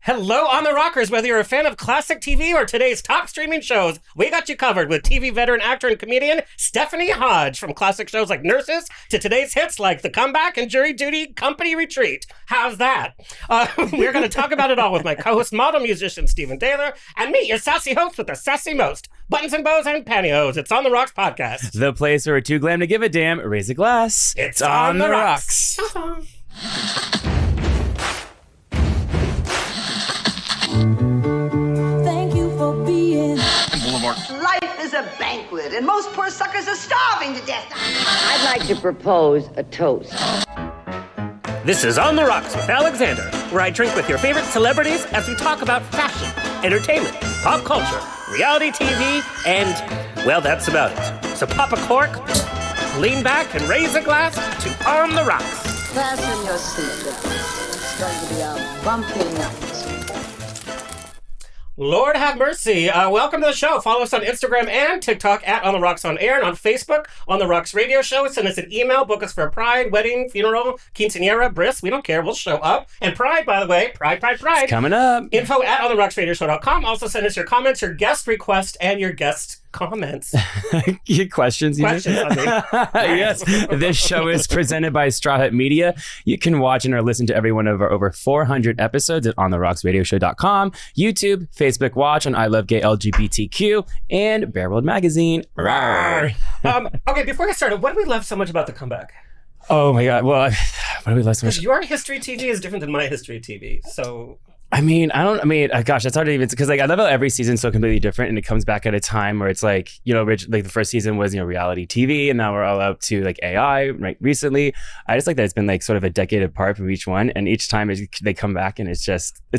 Hello on the Rockers, whether you're a fan of classic TV or today's top streaming shows, we got you covered with TV veteran actor and comedian Stephanie Hodge, from classic shows like Nurses to today's hits like The Comeback and Jury Duty Company Retreat. How's that? We're going to talk about it all with my co-host, model musician Steven Dehler, and me, your sassy host with the sassy most. Buttons and bows and pantyhose. It's On the Rocks podcast. The place where we're too glam to give a damn. Raise a glass. It's On the Rocks. Thank you for being Boulevard. Life is a banquet, and most poor suckers are starving to death. I'd like to propose a toast. This is On the Rocks with Alexander, where I drink with your favorite celebrities as we talk about fashion, entertainment, pop culture, reality TV, and, well, that's about it. So pop a cork, lean back, and raise a glass to On the Rocks. Fasten your seatbelts. It's going to be a bumpy night. Lord have mercy. Welcome to the show. Follow us on Instagram and TikTok at On the Rocks On Air, and on Facebook, On the Rocks Radio Show. Send us an email. Book us for a pride, wedding, funeral, quinceañera, bris. We don't care. We'll show up. And pride, by the way. Pride. It's coming up. Info at ontherocksradioshow.com. Also send us your comments, your guest request, and your guest comments. Your questions. Questions, I mean. Yes. This show is presented by Straw Hut Media. You can watch and or listen to every one of our over 400 episodes at ontherocksradioshow.com, YouTube, Facebook Watch on I Love Gay LGBTQ, and Bear World Magazine. Okay, before I start, what do we love so much about The Comeback? Oh my God. Well, what do we love so much? Because your history TV is different than my history TV, so... gosh, that's hard to even, because like I love how every season's so completely different, and it comes back at a time where it's like, you know, like the first season was, you know, reality TV, and now we're all up to like AI, right? Recently, I just like that it's been like sort of a decade apart from each one, and each time they come back, and it's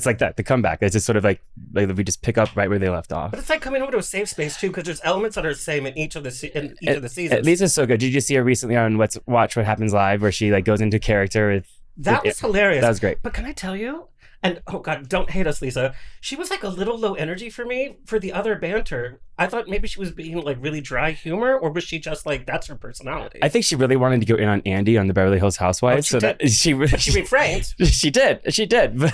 like that, the comeback. It's just sort of like we just pick up right where they left off. But it's like coming over to a safe space too, because there's elements that are the same in each of the seasons. At least it's so good. Did you see her recently on Watch What Happens Live, where she like goes into character? That was hilarious. That was great. But can I tell you? And, oh God, don't hate us, Lisa. She was like a little low energy for me for the other banter. I thought maybe she was being like really dry humor, or was she just like, that's her personality? I think she really wanted to go in on Andy on the Beverly Hills Housewives. She refrained. She did.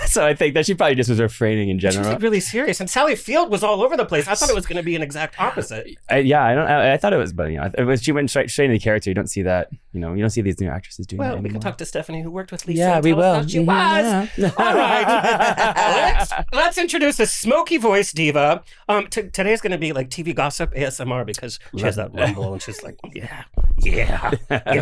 So I think that she probably just was refraining in general. She was like really serious. And Sally Field was all over the place. I thought it was going to be an exact opposite. I thought it was, but you know, she went straight into the character. You don't see that, you know, you don't see these new actresses doing that anymore. Well, we can talk to Stephanie, who worked with Lisa. Yeah, we will. She was. Yeah. All right. Let's introduce a smoky voice diva. Today's going to be like TV gossip ASMR, because she has that rumble and she's like, yeah, give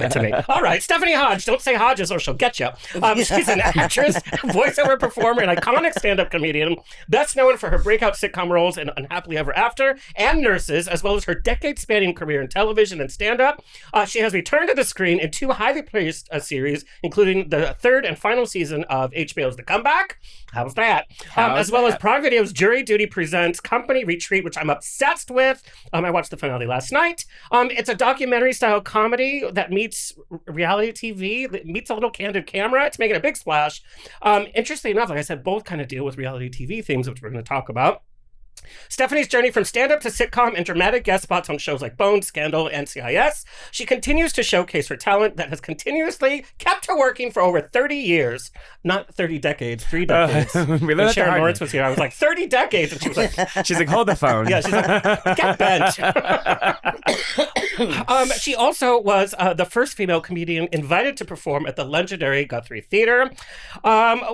it to me. All right, Stephanie Hodge. Don't say Hodges or she'll get you. She's an actress, voiceover performer, and iconic stand-up comedian, best known for her breakout sitcom roles in Unhappily Ever After and Nurses, as well as her decade-spanning career in television and stand-up. She has returned to the screen in two highly praised series, including the third and final season of HBO's The Comeback. How's that? As well as Prime Video's Jury Duty Presents Company Retreat, which I'm obsessed with. I watched the finale last night. It's a documentary-style comedy that meets reality TV, that meets a little candid camera. It's making a big splash. Interestingly enough, like I said, both kind of deal with reality TV themes, which we're going to talk about. Stephanie's journey from stand-up to sitcom and dramatic guest spots on shows like Bones, Scandal, NCIS. She continues to showcase her talent that has continuously kept her working for over 30 years. Not 30 decades, 3 decades. When Sharon Lawrence was here, I was like, 30 decades. And she was like... She's like, hold the phone. Yeah, she's like, get bent. She also was the first female comedian invited to perform at the legendary Gutherie Theatre.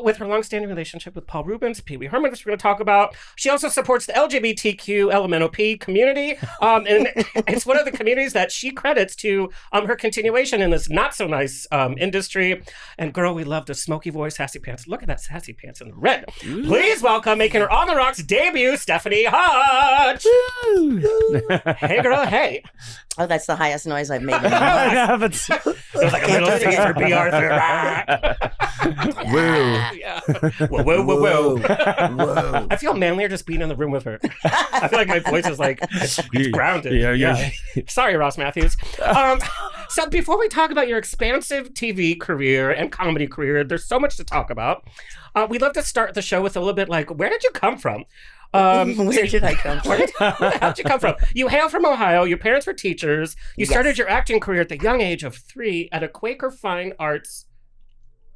With her long-standing relationship with Paul Rubens, Pee Wee Herman, which we're going to talk about. She also supports the LGBTQ LMNOP community. And it's one of the communities that she credits to her continuation in this not-so-nice industry. And girl, we love the smoky voice, sassy pants. Look at that sassy pants in the red. Ooh. Please welcome, making her On the Rocks debut, Stephanie Hodge. Hey, girl, hey. Oh, that's the highest noise I've made. There's like a little thing for B. Arthur. Woo. Yeah. Whoa. I feel manlier just being in the room with her. I feel like my voice is like it's grounded. Yeah. Sorry, Ross Matthews. So before we talk about your expansive TV career and comedy career, there's so much to talk about. We'd love to start the show with a little bit like, where did you come from? Where did I come from? Where the hell did you come from? You hail from Ohio. Your parents were teachers. You started your acting career at the young age of 3 at a Quaker Fine Arts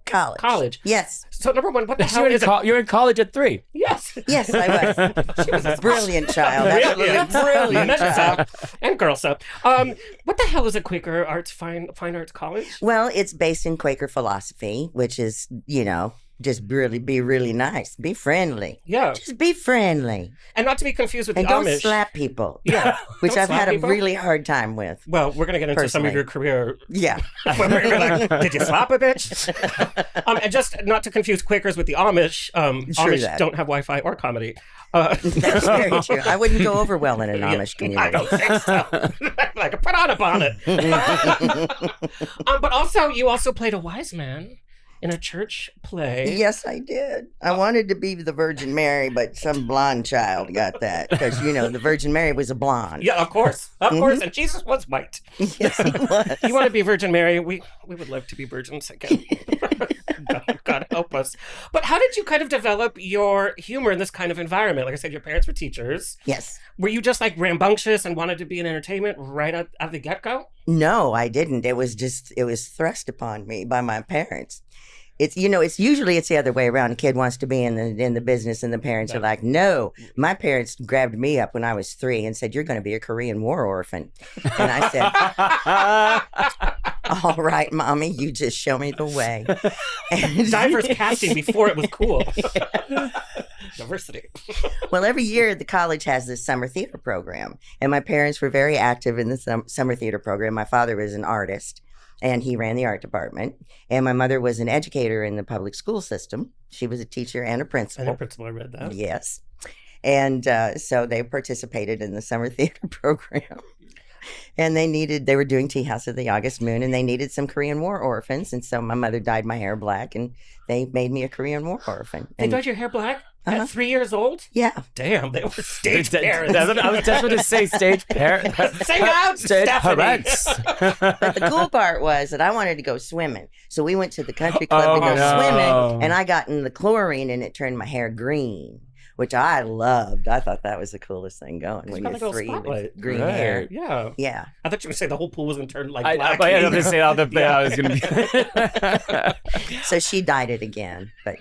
College. College. Yes. So number one, what the hell is it? You're in college at 3. Yes. Yes, I was. She was a brilliant child. Absolutely brilliant Men's child. and girls stuff. What the hell is a Quaker Arts Fine Arts College? Well, it's based in Quaker philosophy, which is, just really be really nice. Be friendly. Yeah. Just be friendly. And not to be confused with And the don't Amish. slap people. Yeah. Which Don't I've slap had people? a really hard time with. Well, we're going to get into some of Personally. your career. Yeah. When we're like, did you slap a bitch? And just not to confuse Quakers with the Amish. Amish that. don't have Wi-Fi or comedy. That's very true. I wouldn't go over well in an Amish I community. don't think so. Like, put on a bonnet. But also, you also played a wise man in a church play. Yes, I did. I wanted to be the Virgin Mary, but some blonde child got that because, the Virgin Mary was a blonde. Yeah, of course. Of course. And Jesus was white. Yes, he was. You want to be Virgin Mary? We would love to be virgins again. God help us. But how did you kind of develop your humor in this kind of environment? Like I said, your parents were teachers. Yes. Were you just like rambunctious and wanted to be in entertainment right out of the get-go? No, I didn't. It was thrust upon me by my parents. It's usually the other way around. A kid wants to be in the business, and the parents are like, no. My parents grabbed me up when I was 3 and said, "You're going to be a Korean War orphan." And I said, "All right, Mommy, you just show me the way." And Diverse casting before it was cool. Diversity. well, every year the college has this summer theater program, and my parents were very active in the summer theater program. My father was an artist, and he ran the art department. And my mother was an educator in the public school system. She was a teacher and a principal. And the principal, I read that. Yes. And so they participated in the summer theater program. And they were doing Tea House of the August Moon, and they needed some Korean War orphans. And so my mother dyed my hair black, and they made me a Korean War orphan. They And, dyed your hair black at 3 years old? yeah. Damn, they were stage parents. I was just going to say stage parents. Sing out, Stage Stephanie. parents. But the cool part was that I wanted to go swimming. So we went to the country club to go no. swimming, and I got in the chlorine, and it turned my hair green, which I loved. I thought that was the coolest thing going when got you're like a 3 with spotlight. green Right. hair. Yeah. Yeah. I thought you were saying the whole pool was going to turn like I black. was going to say all the. Yeah. I was going to be. So she dyed it again, but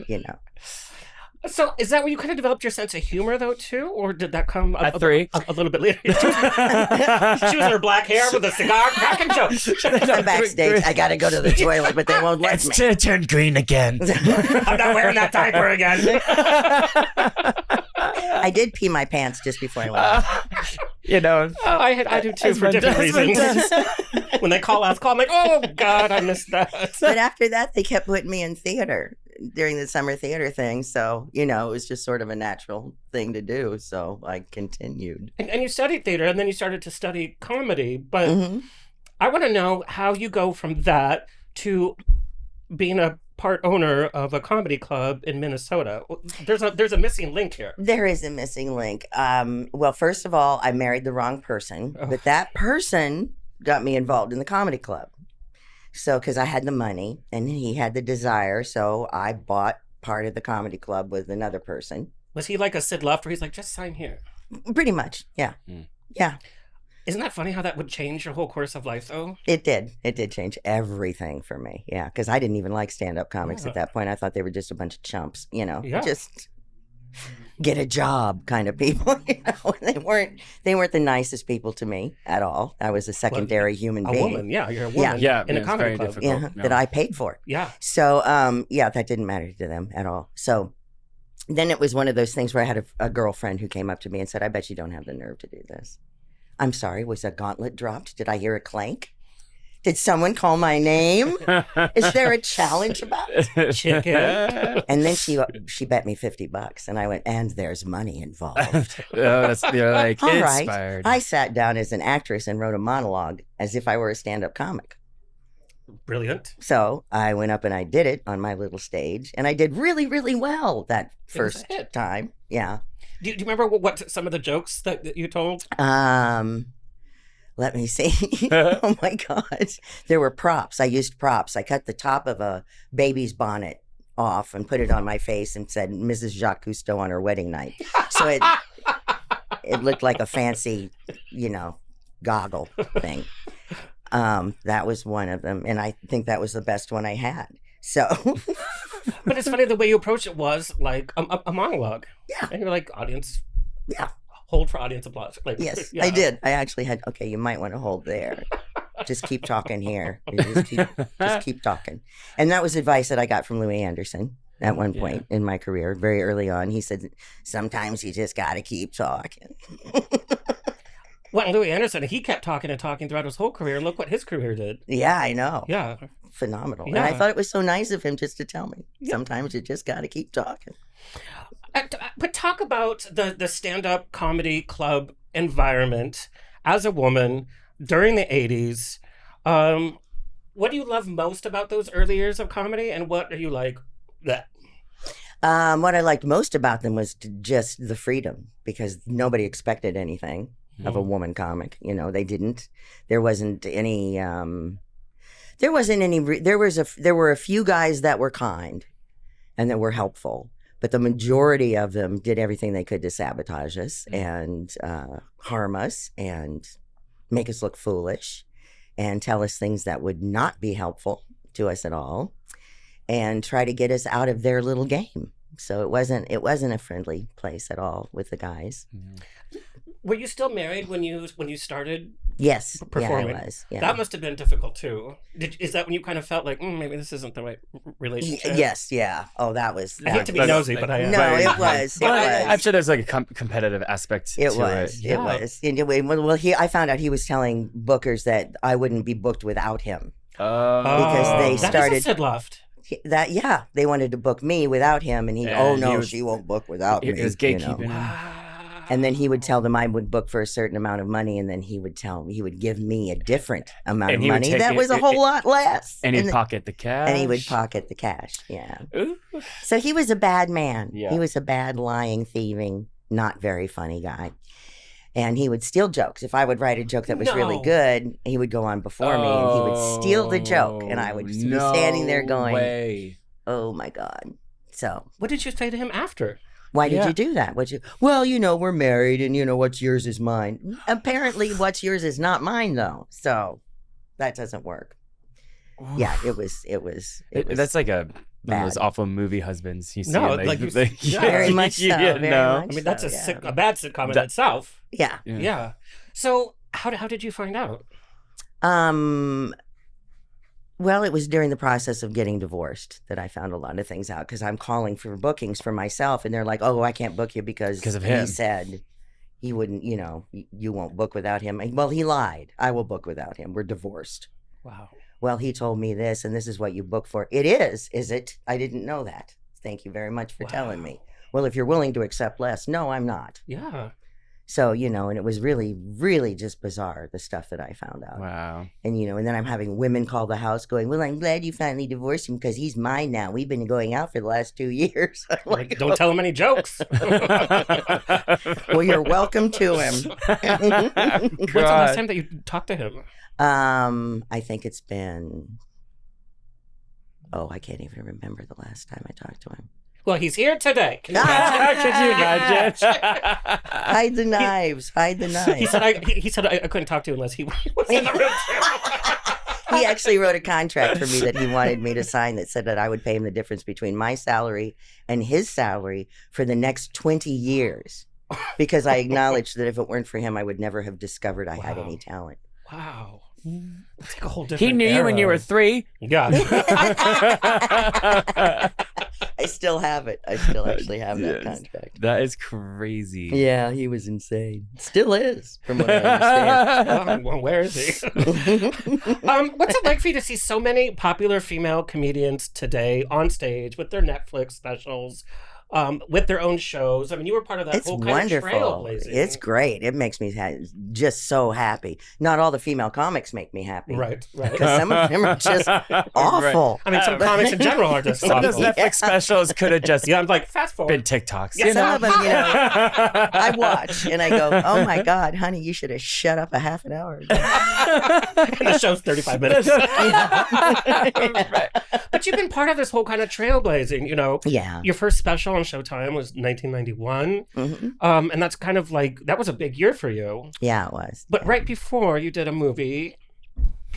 So is that where you kind of developed your sense of humor, though, too? Or did that come At 3? a little bit later? She was in her black hair with a cigar cracking jokes. I'm backstage. I got to go to the toilet, but they won't let me. Turned green again. I'm not wearing that diaper again. I did pee my pants just before I went. Oh, I do too, for different reasons. When they call out, I'm like, oh, God, I missed that. But after that, they kept putting me in theater during the summer theater thing. So, it was just sort of a natural thing to do. So I continued. And you studied theater, and then you started to study comedy. But Mhm. I want to know how you go from that to being a part owner of a comedy club in Minnesota. There's a missing link here. There is a missing link. Well, first of all, I married the wrong person, but that person got me involved in the comedy club. So, because I had the money and he had the desire, so I bought part of the comedy club with another person. Was he like a Sid Luft where he's like, just sign here? Pretty much, yeah. Yeah, Isn't that funny how that would change your whole course of life, though? it did. It did change everything for me. Yeah, because I didn't even like stand-up comics Yeah. at that point. I thought they were just a bunch of chumps, Yeah. just get a job kind of people. They weren't the nicest people to me at all. I was a secondary human A being. woman, yeah, you're a woman Yeah, in a it's comedy very club. difficult. Yeah, No. that I paid for. Yeah. So, that didn't matter to them at all. So then it was one of those things where I had a girlfriend who came up to me and said, "I bet you don't have the nerve to do this." I'm sorry, was a gauntlet dropped? Did I hear a clank? Did someone call my name? Is there a challenge about it? Chicken. And then she bet me $50, and I went, and there's money involved. You're like All right. inspired. I sat down as an actress and wrote a monologue as if I were a stand-up comic. Brilliant. So I went up and I did it on my little stage, and I did really, really well that It was a first hit. time. Yeah. Do you remember what some of the jokes that you told? Let me see. Oh my God. There were props. I used props. I cut the top of a baby's bonnet off and put it on my face and said Mrs. Jacques Cousteau on her wedding night. So it looked like a fancy, goggle thing. That was one of them. And I think that was the best one I had. So, But it's funny the way you approach it was like a monologue. Yeah. And you're like, audience, yeah, hold for audience applause. Like, yes, yeah. I did. I actually had, okay, you might want to hold there. Just keep talking here. Just keep talking. And that was advice that I got from Louis Anderson at one point in my career, very early on. He said, sometimes you just got to keep talking. Well, Louis Anderson, he kept talking and talking throughout his whole career. And look what his career did. Yeah, I know. Yeah. Phenomenal. Yeah. And I thought it was so nice of him just to tell me. Sometimes you just got to keep talking. But talk about the stand-up comedy club environment as a woman during the 80s. What do you love most about those early years of comedy? And what are you like, that? What I liked most about them was just the freedom, because nobody expected anything of a woman comic. You know, they didn't. There wasn't any. There were a few guys that were kind, and that were helpful, but the majority of them did everything they could to sabotage us and harm us and make us look foolish and tell us things that would not be helpful to us at all, and try to get us out of their little game. So it wasn't a friendly place at all with the guys. Were you still married when you started? Yes, performing? Yeah, I was. Yeah. That must have been difficult too. Is that when you kind of felt like maybe this isn't the right relationship? Yes, yeah. Oh, that was. I hate to be nosy, but I am. No, it was. I'm sure there's like a competitive aspect to it. It was. Anyway, I found out he was telling bookers that I wouldn't be booked without him. Because they started. That is a Sid Loft. They wanted to book me without him, and she won't book without me. It was gatekeeping. You know? And then he would tell them I would book for a certain amount of money, and then he would give me a different amount of money that was a whole lot less. And he'd pocket the cash. And he would pocket the cash, yeah. Ooh. So he was a bad man. Yeah. He was a bad, lying, thieving, not very funny guy. And he would steal jokes. If I would write a joke that was really good, he would go on before me, and he would steal the joke. And I would just be standing there going, oh my God. So what did you say to him after? Why did you do that? Well, we're married, and what's yours is mine. Apparently, what's yours is not mine, though. So that doesn't work. Yeah, it was. That's like one of those bad. awful movie husbands you see. Very much so. Very much I mean, that's so, a bad sitcom in itself. Yeah. Yeah. So how did you find out? Well, it was during the process of getting divorced that I found a lot of things out, because I'm calling for bookings for myself, and they're like, "Oh, I can't book you because of him. He said he wouldn't. You won't book without him." Well, he lied. I will book without him. We're divorced. Wow. Well, he told me this, and this is what you book for. It is it? I didn't know that. Thank you very much for telling me. Well, if you're willing to accept less, no, I'm not. Yeah. So, and it was really, really just bizarre, the stuff that I found out. Wow. And, and then I'm having women call the house going, well, I'm glad you finally divorced him because he's mine now. We've been going out for the last 2 years. Like, don't tell him any jokes. Well, you're welcome to him. When's the last time that you talked to him? I think it's been, I can't even remember the last time I talked to him. Well, he's here today. Can you Hide the knives. Hide the knives. He said I couldn't talk to you unless he was in the room too. He actually wrote a contract for me that he wanted me to sign that said that I would pay him the difference between my salary and his salary for the next 20 years. Because I acknowledged that if it weren't for him, I would never have discovered I had any talent. Wow. It's like a whole different He knew you when you were 3. Yeah. I still have it. I still actually have that contract. That is crazy. Yeah, he was insane. Still is, from what I understand. Well, where is he? What's it like for you to see so many popular female comedians today on stage with their Netflix specials, with their own shows? I mean, you were part of that It's whole kind wonderful. of trailblazing. It's great. It makes me just so happy. Not all the female comics make me happy. Right. Because some of them are just awful. I mean, some comics in general are just Some of those awful. Netflix specials could have just Yeah, I'm like, fast forward. been TikToks. Yeah, some of them, I watch and I go, oh my God, honey, you should have shut up a half an hour ago. And the show's 35 minutes. Right. But you've been part of this whole kind of trailblazing, Yeah. Your first special on Showtime was 1991. Mm-hmm. And that's kind of like, that was a big year for you. Yeah, it was. But right before you did a movie,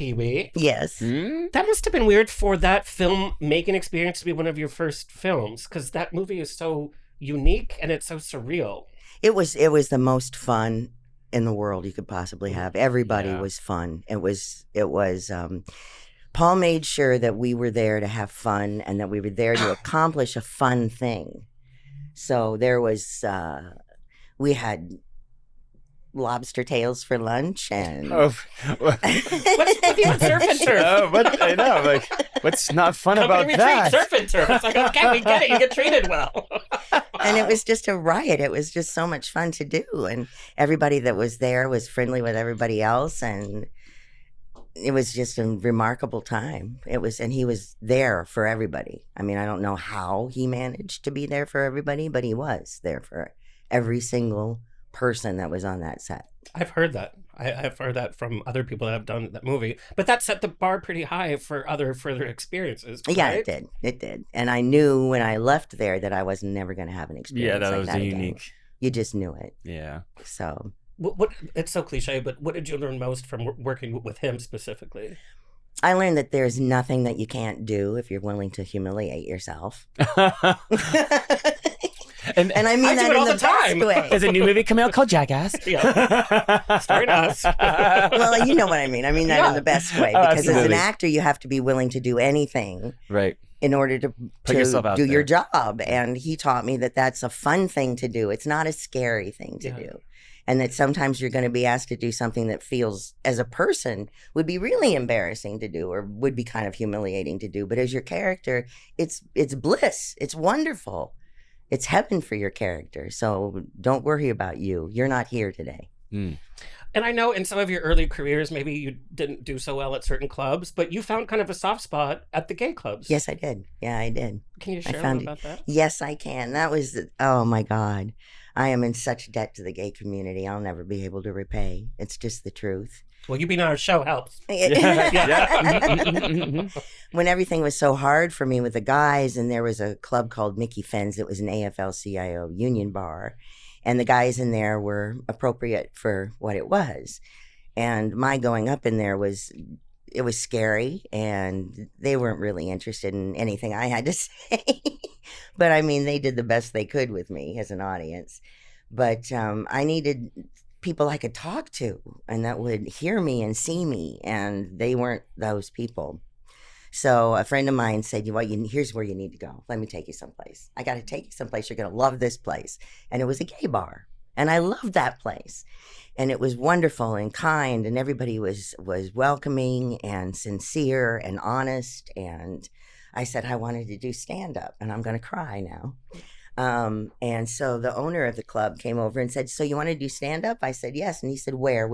Pee-wee. Yes. That must have been weird for that film making experience to be one of your first films, because that movie is so unique and it's so surreal. It was the most fun in the world you could possibly have. Everybody was fun. It was Paul made sure that we were there to have fun and that we were there to accomplish a fun thing. So there was we had lobster tails for lunch and What's with surf and turf? I know, like, what's not fun about Company that? retreat, surf and turf. It's like, okay, we get it. You get treated well. and it was just a riot. It was just so much fun to do, and everybody that was there was friendly with everybody else, and it was just a remarkable time. And he was there for everybody. I mean, I don't know how he managed to be there for everybody, but he was there for every single person that was on that set. I've heard that. I've heard that from other people that have done that movie. But that set the bar pretty high for other further experiences. Yeah, right? it did. And I knew when I left there that I was never going to have an experience Yeah, that like was that again. unique. You just knew it. Yeah. So What it's so cliche, but what did you learn most from working with him specifically? I learned that there's nothing that you can't do if you're willing to humiliate yourself. And And I mean I do that it all in the the time. best way. there's a new movie coming out called Jackass. Yeah. Starring us. Well, you know what I mean. I mean that in the best way. Oh, Because as an absolutely. actor, you have to be willing to do anything Right. in order to Put yourself out do your there. job. And he taught me that that's a fun thing to do. It's not a scary thing to Yeah. do. And that sometimes you're going to be asked to do something that feels, as a person, would be really embarrassing to do or would be kind of humiliating to do. But as your character, it's bliss. It's wonderful. It's heaven for your character. So don't worry about you. You're not here today. And I know in some of your early careers, maybe you didn't do so well at certain clubs, but you found kind of a soft spot at the gay clubs. Yes, I did. Yeah, I did. Can you share more found about that? Yes, I can. That was, oh my God. I am in such debt to the gay community. I'll never be able to repay. It's just the truth. Well, you being on our show helps. When everything was so hard for me with the guys, and there was a club called Mickey Fenn's, it was an AFL-CIO union bar, and the guys in there were appropriate for what it was. And my going up in there was scary, and they weren't really interested in anything I had to say. But I mean, they did the best they could with me as an audience. But I needed people I could talk to and that would hear me and see me, and they weren't those people. So a friend of mine said, here's where you need to go. Let me take you someplace. I got to take you someplace. You're going to love this place. And it was a gay bar. And I loved that place. And it was wonderful and kind, and everybody was welcoming and sincere and honest. And I said I wanted to do stand-up, and I'm going to cry now. And so the owner of the club came over and said, so you want to do stand-up? I said, yes. And he said, where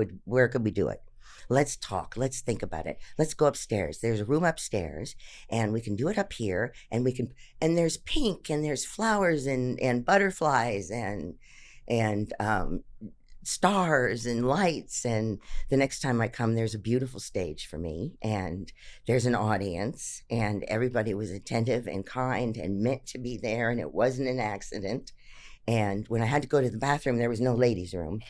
could we do it? Let's talk. Let's think about it. Let's go upstairs. There's a room upstairs, and we can do it up here. And there's pink, and there's flowers and butterflies and stars and lights. And the next time I come, there's a beautiful stage for me, and there's an audience, and everybody was attentive and kind and meant to be there, and it wasn't an accident. And when I had to go to the bathroom, there was no ladies' room.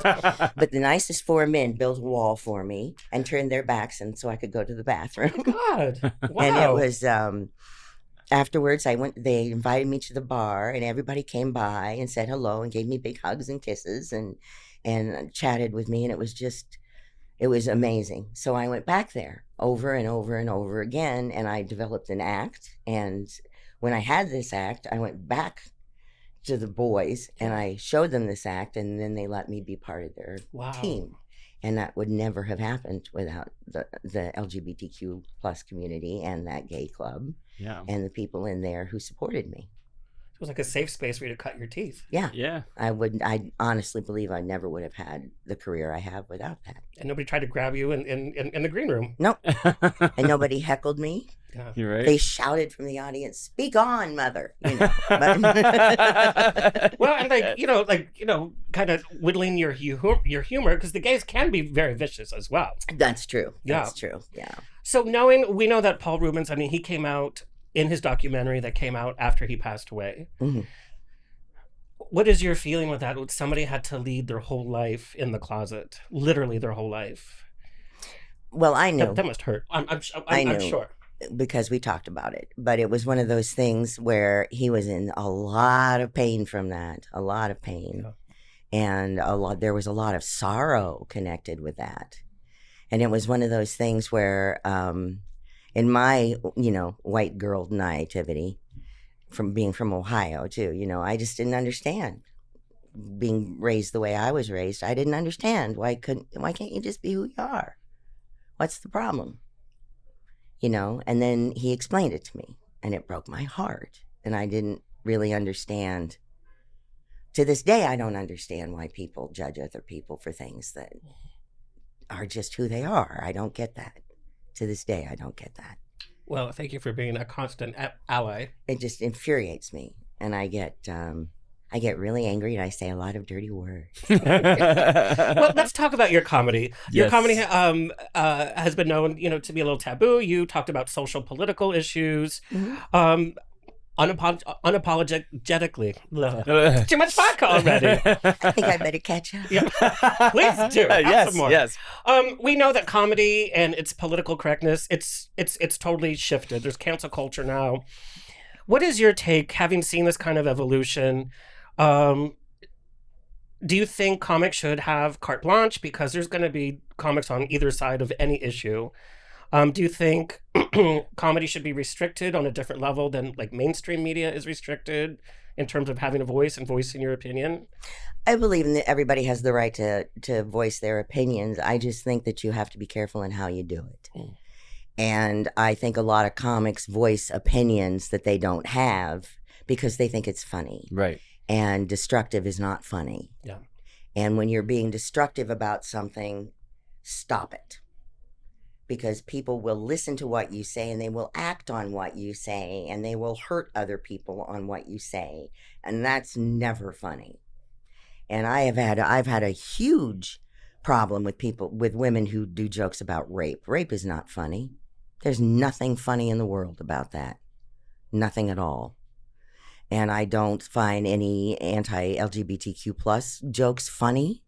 But the nicest four men built a wall for me and turned their backs, and so I could go to the bathroom. God. Wow. And it was afterwards they invited me to the bar, and everybody came by and said hello and gave me big hugs and kisses and chatted with me, and it was amazing. So I went back there over and over and over again, and I developed an act. And when I had this act, I went back to the boys and I showed them this act, and then they let me be part of their team. And that would never have happened without the LGBTQ plus community and that gay club and the people in there who supported me. It was like a safe space for you to cut your teeth. Yeah. Yeah. I honestly believe I never would have had the career I have without that. And nobody tried to grab you in the green room. Nope. And nobody heckled me. Yeah. You're right. They shouted from the audience, "Speak on, mother!" You know. Well, and kind of whittling your humor, because the gays can be very vicious as well. That's true. Yeah. That's true. Yeah. So we know that Paul Reubens, I mean, he came out in his documentary that came out after he passed away. Mm-hmm. What is your feeling with that? Somebody had to lead their whole life in the closet, literally their whole life. Well, I knew. That must hurt. I'm I knew. sure. Because we talked about it. But it was one of those things where he was in a lot of pain from that, a lot of pain. Yeah. And there was a lot of sorrow connected with that. And it was one of those things where in my, white girl naivety, from being from Ohio too, I just didn't understand. Being raised the way I was raised, I didn't understand. Why can't you just be who you are? What's the problem? And then he explained it to me, and it broke my heart. And I didn't really understand. To this day, I don't understand why people judge other people for things that are just who they are. I don't get that. To this day, I don't get that. Well, thank you for being a constant ally. It just infuriates me, and I get really angry, and I say a lot of dirty words. Well, let's talk about your comedy. Your Yes. comedy has been known, to be a little taboo. You talked about social political issues. Mm-hmm. Unapologetically. Too much vodka already. I think I better catch up. Yeah. Please do. Have Yes, some more. yes. We know that comedy and its political correctness, it's totally shifted. There's cancel culture now. What is your take, having seen this kind of evolution? Do you think comics should have carte blanche because there's going to be comics on either side of any issue? Do you think comedy should be restricted on a different level than like mainstream media is restricted in terms of having a voice and voicing your opinion? I believe that everybody has the right to voice their opinions. I just think that you have to be careful in how you do it. And I think a lot of comics voice opinions that they don't have because they think it's funny. Right. And destructive is not funny. Yeah. And when you're being destructive about something, stop it. Because people will listen to what you say and they will act on what you say and they will hurt other people on what you say. And that's never funny. And I've had a huge problem with women who do jokes about rape. Rape is not funny. There's nothing funny in the world about that. Nothing at all. And I don't find any anti-LGBTQ plus jokes funny.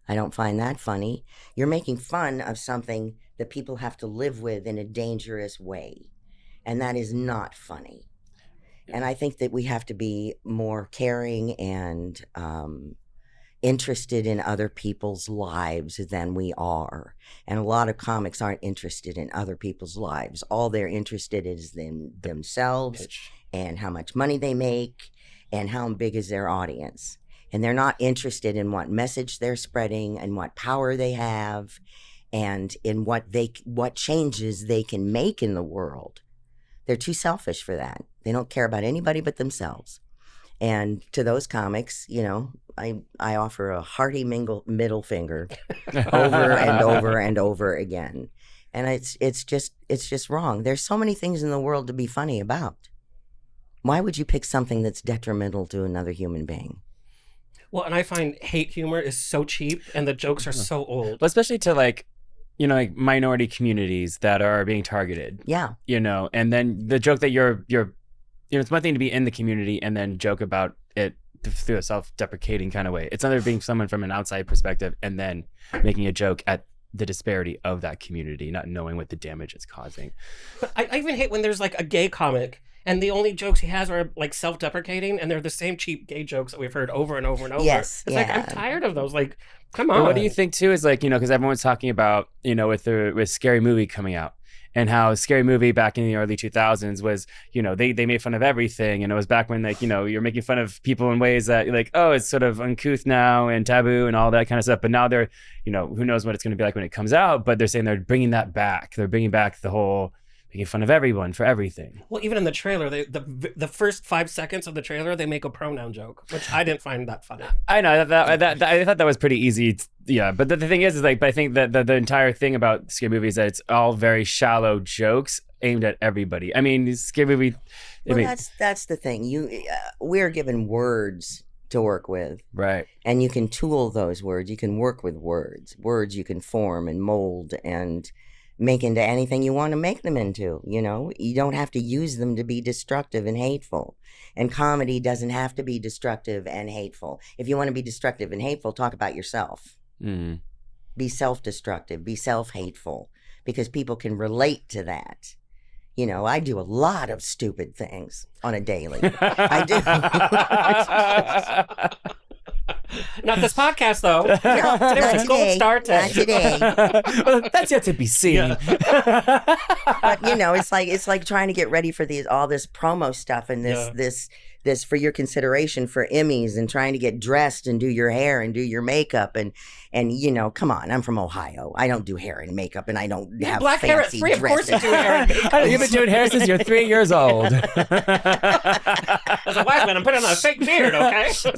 I don't find that funny. You're making fun of something that people have to live with in a dangerous way. And that is not funny. And I think that we have to be more caring and interested in other people's lives than we are. And a lot of comics aren't interested in other people's lives. All they're interested in is themselves and how much money they make and how big is their audience. And they're not interested in what message they're spreading and what power they have and in what changes they can make in the world. They're too selfish for that. They don't care about anybody but themselves. And to those comics, I offer a hearty middle finger over and over and over again. And it's just wrong. There's so many things in the world to be funny about. Why would you pick something that's detrimental to another human being? Well, and I find hate humor is so cheap and the jokes are so old. Well, especially to like minority communities that are being targeted. Yeah. And then the joke that you're it's one thing to be in the community and then joke about it through a self-deprecating kind of way. It's another being someone from an outside perspective and then making a joke at the disparity of that community, not knowing what the damage it's causing. But I even hate when there's like a gay comic and the only jokes he has are like self-deprecating and they're the same cheap gay jokes that we've heard over and over and over. Yes, It's like, I'm tired of those. Like, come on. Well, what do you think too is like, because everyone's talking about, with Scary Movie coming out and how Scary Movie back in the early 2000s was, they made fun of everything. And it was back when you're making fun of people in ways that like, oh, it's sort of uncouth now and taboo and all that kind of stuff. But now they're, who knows what it's going to be like when it comes out, but they're saying they're bringing that back. They're bringing back the whole making fun of everyone for everything. Well, even in the trailer, the first 5 seconds of the trailer, they make a pronoun joke, which I didn't find that funny. I know that I thought that was pretty easy. But the thing is like, but I think that the entire thing about Scary Movie is that it's all very shallow jokes aimed at everybody. I mean, Scary Movie. That's the thing. We're given words to work with, right? And you can tool those words. You can work with words. Words you can form and mold and make into anything you want to make them into. You don't have to use them to be destructive and hateful. And comedy doesn't have to be destructive and hateful. If you want to be destructive and hateful, talk about yourself. Be self-destructive, be self-hateful, because people can relate to that. You know, I do a lot of stupid things on a daily. I do. Not this podcast, though. No, Today was not a gold today. star Not test. today. Well, that's yet to be seen. But you know, it's like trying to get ready for all this promo stuff and this for your consideration for Emmys, and trying to get dressed and do your hair and do your makeup and you know, come on, I'm from Ohio. I don't do hair and makeup, and I don't have Black hair at fancy 3, of course you dresses. do hair and makeup. You've been doing hair since you're 3 years old. As a wise man, I'm putting on a fake beard, okay? Who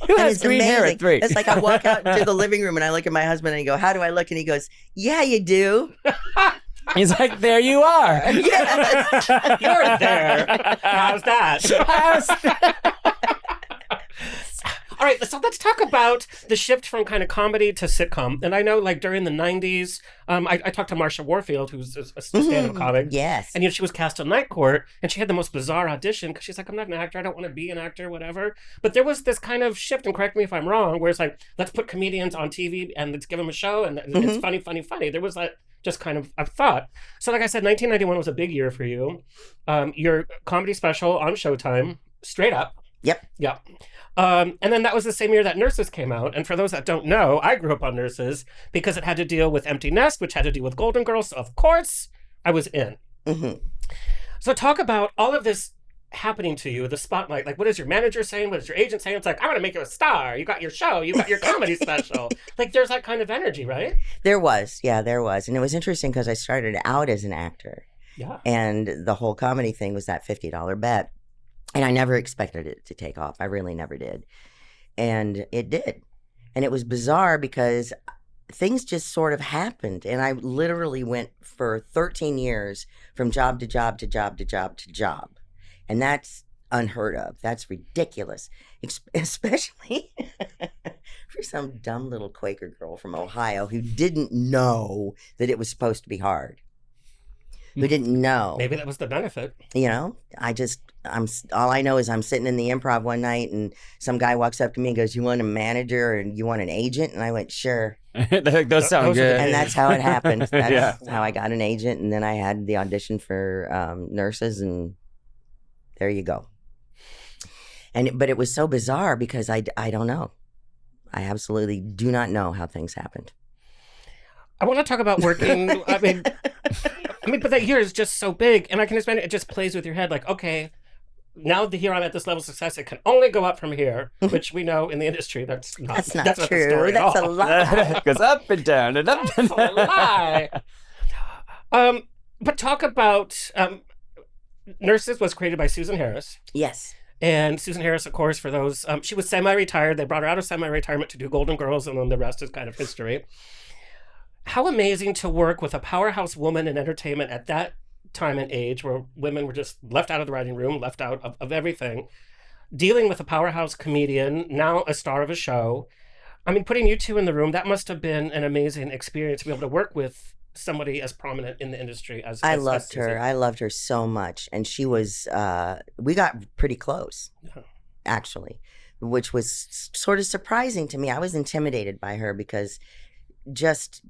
And has it's green hair amazing. at 3? It's like I walk out into the living room and I look at my husband and I go, "How do I look?" And he goes, "Yeah, you do." He's like, there you are. Yes. You're there. How's that? All right, so let's talk about the shift from kind of comedy to sitcom. And I know, like, during the 90s, I talked to Marsha Warfield, who's a stand-up comic. Yes. And, you know, she was cast on Night Court, and she had the most bizarre audition because she's like, I'm not an actor. I don't want to be an actor, whatever. But there was this kind of shift, and correct me if I'm wrong, where it's like, let's put comedians on TV and let's give them a show, and it's funny, funny, funny. There was that just kind of a thought. So like I said, 1991 was a big year for you. Your comedy special on Showtime, Straight Up. Yep. Yeah. And then that was the same year that Nurses came out. And for those that don't know, I grew up on Nurses because it had to deal with Empty Nest, which had to deal with Golden Girls. So of course, I was in. Mm-hmm. So talk about all of this happening to you, the spotlight. Like, what is your manager saying? What is your agent saying? It's like, I want to make you a star. You got your show. You got your comedy special. Like, there's that kind of energy, right? There was. Yeah, there was. And it was interesting because I started out as an actor. Yeah. And the whole comedy thing was that $50 bet. And I never expected it to take off. I really never did. And it did. And it was bizarre because things just sort of happened. And I literally went for 13 years from job to job to job to job to job. And that's unheard of. That's ridiculous. Especially for some dumb little Quaker girl from Ohio who didn't know that it was supposed to be hard. Who didn't know. Maybe that was the benefit. You know, all I know is I'm sitting in the Improv one night and some guy walks up to me and goes, "You want a manager and you want an agent?" And I went, "Sure." Those sound Those are the good. And that's how it happened. That's Yeah. how I got an agent. And then I had the audition for Nurses, and there you go. But it was so bizarre because I don't know. I absolutely do not know how things happened. I want to talk about working. I mean, but that year is just so big, and I can explain it. It just plays with your head, like, okay, now that here I'm at this level of success, it can only go up from here, which we know in the industry that's not That's not the true. story at That's a all. lie. It goes up and down and up and That's a lie. But talk about Nurses was created by Susan Harris. Yes. And Susan Harris, of course, for those, she was semi-retired. They brought her out of semi-retirement to do Golden Girls, and then the rest is kind of history. How amazing to work with a powerhouse woman in entertainment at that time and age where women were just left out of the writing room, left out of everything. Dealing with a powerhouse comedian, now a star of a show. I mean, putting you two in the room, that must have been an amazing experience to be able to work with somebody as prominent in the industry as I loved her. Susan. I loved her so much. And she was, we got pretty close, actually, which was sort of surprising to me. I was intimidated by her because just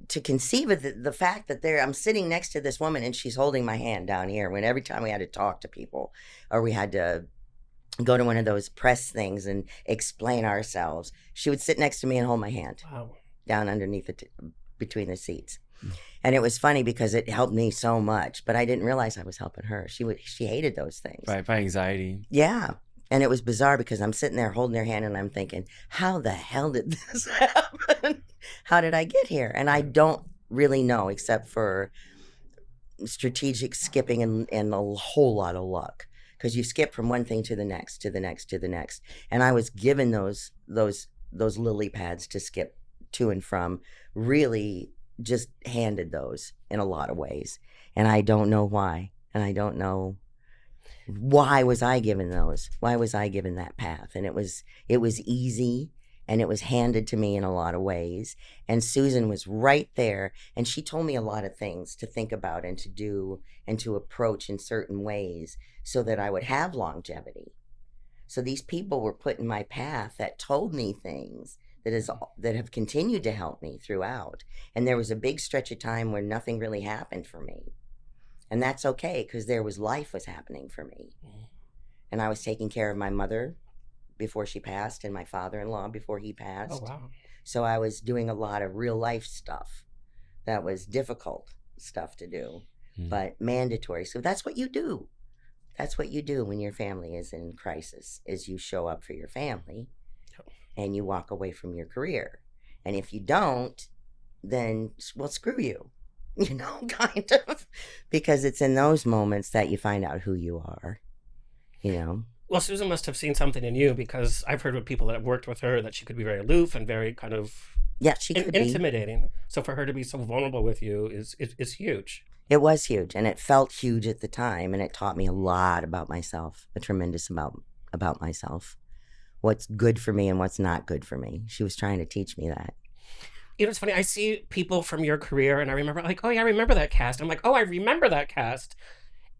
to conceive of the fact that I'm sitting next to this woman and she's holding my hand down here when every time we had to talk to people or we had to go to one of those press things and explain ourselves, she would sit next to me and hold my hand down underneath between the seats. And it was funny because it helped me so much, but I didn't realize I was helping her. She hated those things. by anxiety. Yeah. And it was bizarre because I'm sitting there holding her hand and I'm thinking, how the hell did this happen? How did I get here? And I don't really know, except for strategic skipping and a whole lot of luck. Because you skip from one thing to the next, to the next, to the next. And I was given those lily pads to skip to and from, really just handed those in a lot of ways. And I don't know why. And I don't know why was I given those? Why was I given that path? And it was easy and it was handed to me in a lot of ways. And Susan was right there and she told me a lot of things to think about and to do and to approach in certain ways so that I would have longevity. So these people were put in my path that told me things that have continued to help me throughout. And there was a big stretch of time where nothing really happened for me. And that's okay, because life was happening for me. And I was taking care of my mother before she passed and my father-in-law before he passed. Oh, wow. So I was doing a lot of real life stuff that was difficult stuff to do, but mandatory. So that's what you do. That's what you do when your family is in crisis, is you show up for your family and you walk away from your career. And if you don't, then, well, screw you, kind of, because it's in those moments that you find out who you are, Well, Susan must have seen something in you, because I've heard with people that have worked with her that she could be very aloof and very kind of she could be intimidating. So for her to be so vulnerable with you is huge. It was huge, and it felt huge at the time, and it taught me a lot about myself, a tremendous amount about myself, what's good for me and what's not good for me. She was trying to teach me that. It's funny. I see people from your career, and I remember, like, oh yeah, I remember that cast. I'm like, oh, I remember that cast.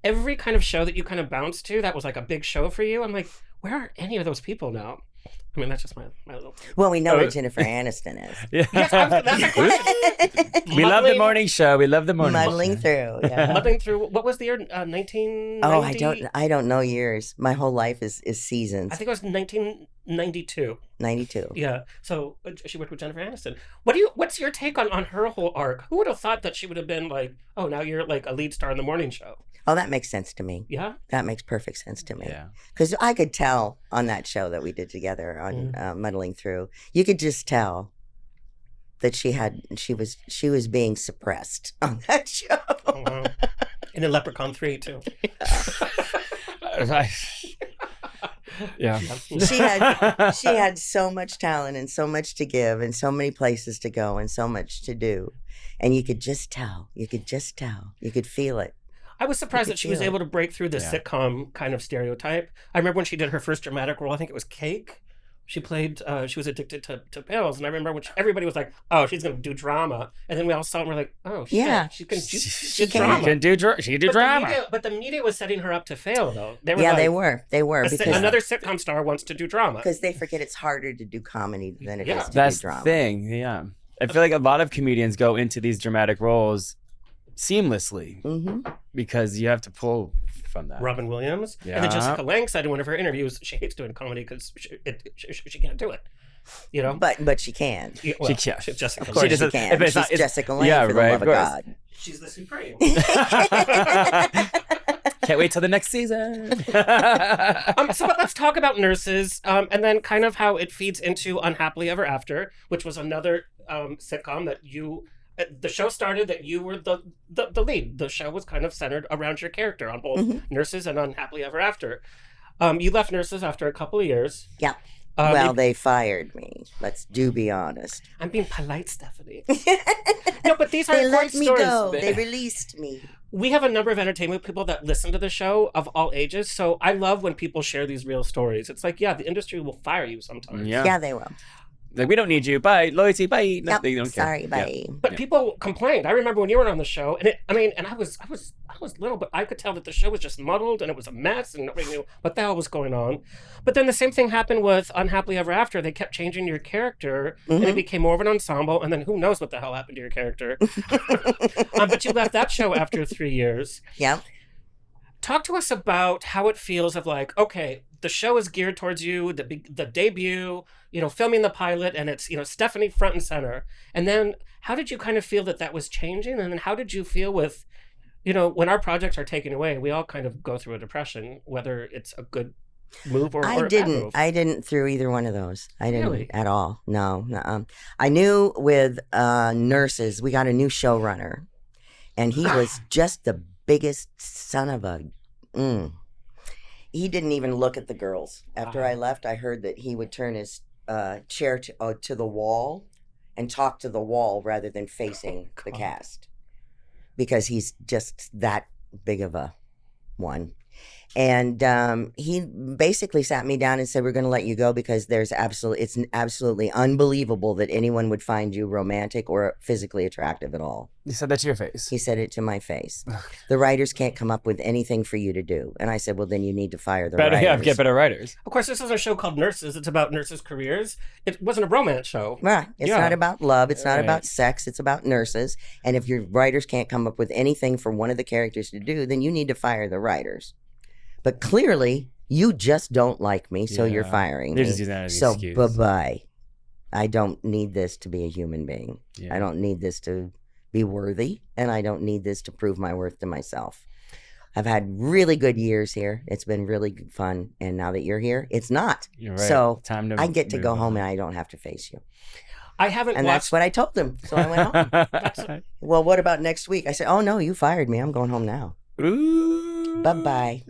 Every kind of show that you kind of bounced to that was like a big show for you, I'm like, where are any of those people now? I mean, that's just my little... Well, we know where Jennifer Aniston is. Yeah. Yes, that's a question. We love the morning show. We love the morning Muddling show. through. Yeah. Muddling through. What was the year? 1990? Oh, I don't know years. My whole life is seasons. I think it was 1992. 92. Yeah. So she worked with Jennifer Aniston. What's your take on her whole arc? Who would have thought that she would have been like, oh, now you're like a lead star in the morning show? Oh, that makes sense to me. Yeah. That makes perfect sense to me. Yeah. Because I could tell on that show that we did together on Muddling Through, you could just tell that she was being suppressed on that show. Oh, wow. And in Leprechaun 3 too. Yeah. She had so much talent and so much to give and so many places to go and so much to do. And you could just tell. You could feel it. I was surprised that she was feel it. able to break through the sitcom kind of stereotype. I remember when she did her first dramatic role, I think it was Cake. She played, she was addicted to pills. And I remember when everybody was like, oh, she's going to do drama. And then we all saw it and we're like, oh, shit, yeah, she can do She drama. can do drama. But the media was setting her up to fail, though. They were they were. Because another sitcom star wants to do drama. Because they forget it's harder to do comedy than it is to That's do drama. the thing, yeah. I feel like a lot of comedians go into these dramatic roles seamlessly because you have to pull from that. Robin Williams. Yeah. And then Jessica Lange said in one of her interviews she hates doing comedy because she can't do it. But she can. Well, She can. Jessica Of course Lange. she can. She's Jessica Lange, yeah, for the right, love of of course. God. She's the supreme. Can't wait till the next season. So let's talk about Nurses, and then kind of how it feeds into Unhappily Ever After, which was another sitcom that you... The show started that you were the lead. The show was kind of centered around your character on both Nurses and Unhappily Ever After. You left Nurses after a couple of years. Yeah. Well, they fired me. Let's be honest. I'm being polite, Stephanie. No, but these are They great let me stories. go. They released me. We have a number of entertainment people that listen to the show of all ages, so I love when people share these real stories. It's like, yeah, the industry will fire you sometimes. Yeah, they will. Like, we don't need you. Bye. Loyalty. Bye. No, Yep. they don't care. Sorry, bye. But people complained. I remember when you were on the show, and I was little, but I could tell that the show was just muddled and it was a mess, and nobody knew what the hell was going on. But then the same thing happened with Unhappily Ever After. They kept changing your character, and it became more of an ensemble. And then who knows what the hell happened to your character? But you left that show after 3 years. Yeah. Talk to us about how it feels of like, okay, the show is geared towards you, the debut, filming the pilot, and it's, Stephanie front and center. And then how did you kind of feel that was changing? And then how did you feel with, when our projects are taken away, we all kind of go through a depression, whether it's a good move or a bad move. I didn't through either one of those. I didn't Really? at all. No. I knew with Nurses, we got a new showrunner, and he was just the biggest son of a... He didn't even look at the girls. After I left, I heard that he would turn his chair to the wall and talk to the wall rather than facing the cast, because he's just that big of a one. And he basically sat me down and said, we're going to let you go because it's absolutely unbelievable that anyone would find you romantic or physically attractive at all. You said that to your face. He said it to my face. The writers can't come up with anything for you to do. And I said, well, then you need to fire the writers. Yeah, get better writers. Of course, this is a show called Nurses. It's about nurses' careers. It wasn't a romance show. Right. It's Yeah. not about love. It's not Right. about sex. It's about nurses. And if your writers can't come up with anything for one of the characters to do, then you need to fire the writers. But clearly, you just don't like me, so you're Yeah. firing They're me. just using that as an So excuse. bye-bye. I don't need this to be a human being. Yeah. I don't need this to be worthy, and I don't need this to prove my worth to myself. I've had really good years here. It's been really fun. And now that you're here, it's not. You're right. So Time to I get to move go on. home and I don't have to face you. I haven't And watched. that's what I told them. So I went home. Well, what about next week? I said, oh, no, you fired me. I'm going home now. Ooh. Bye-bye.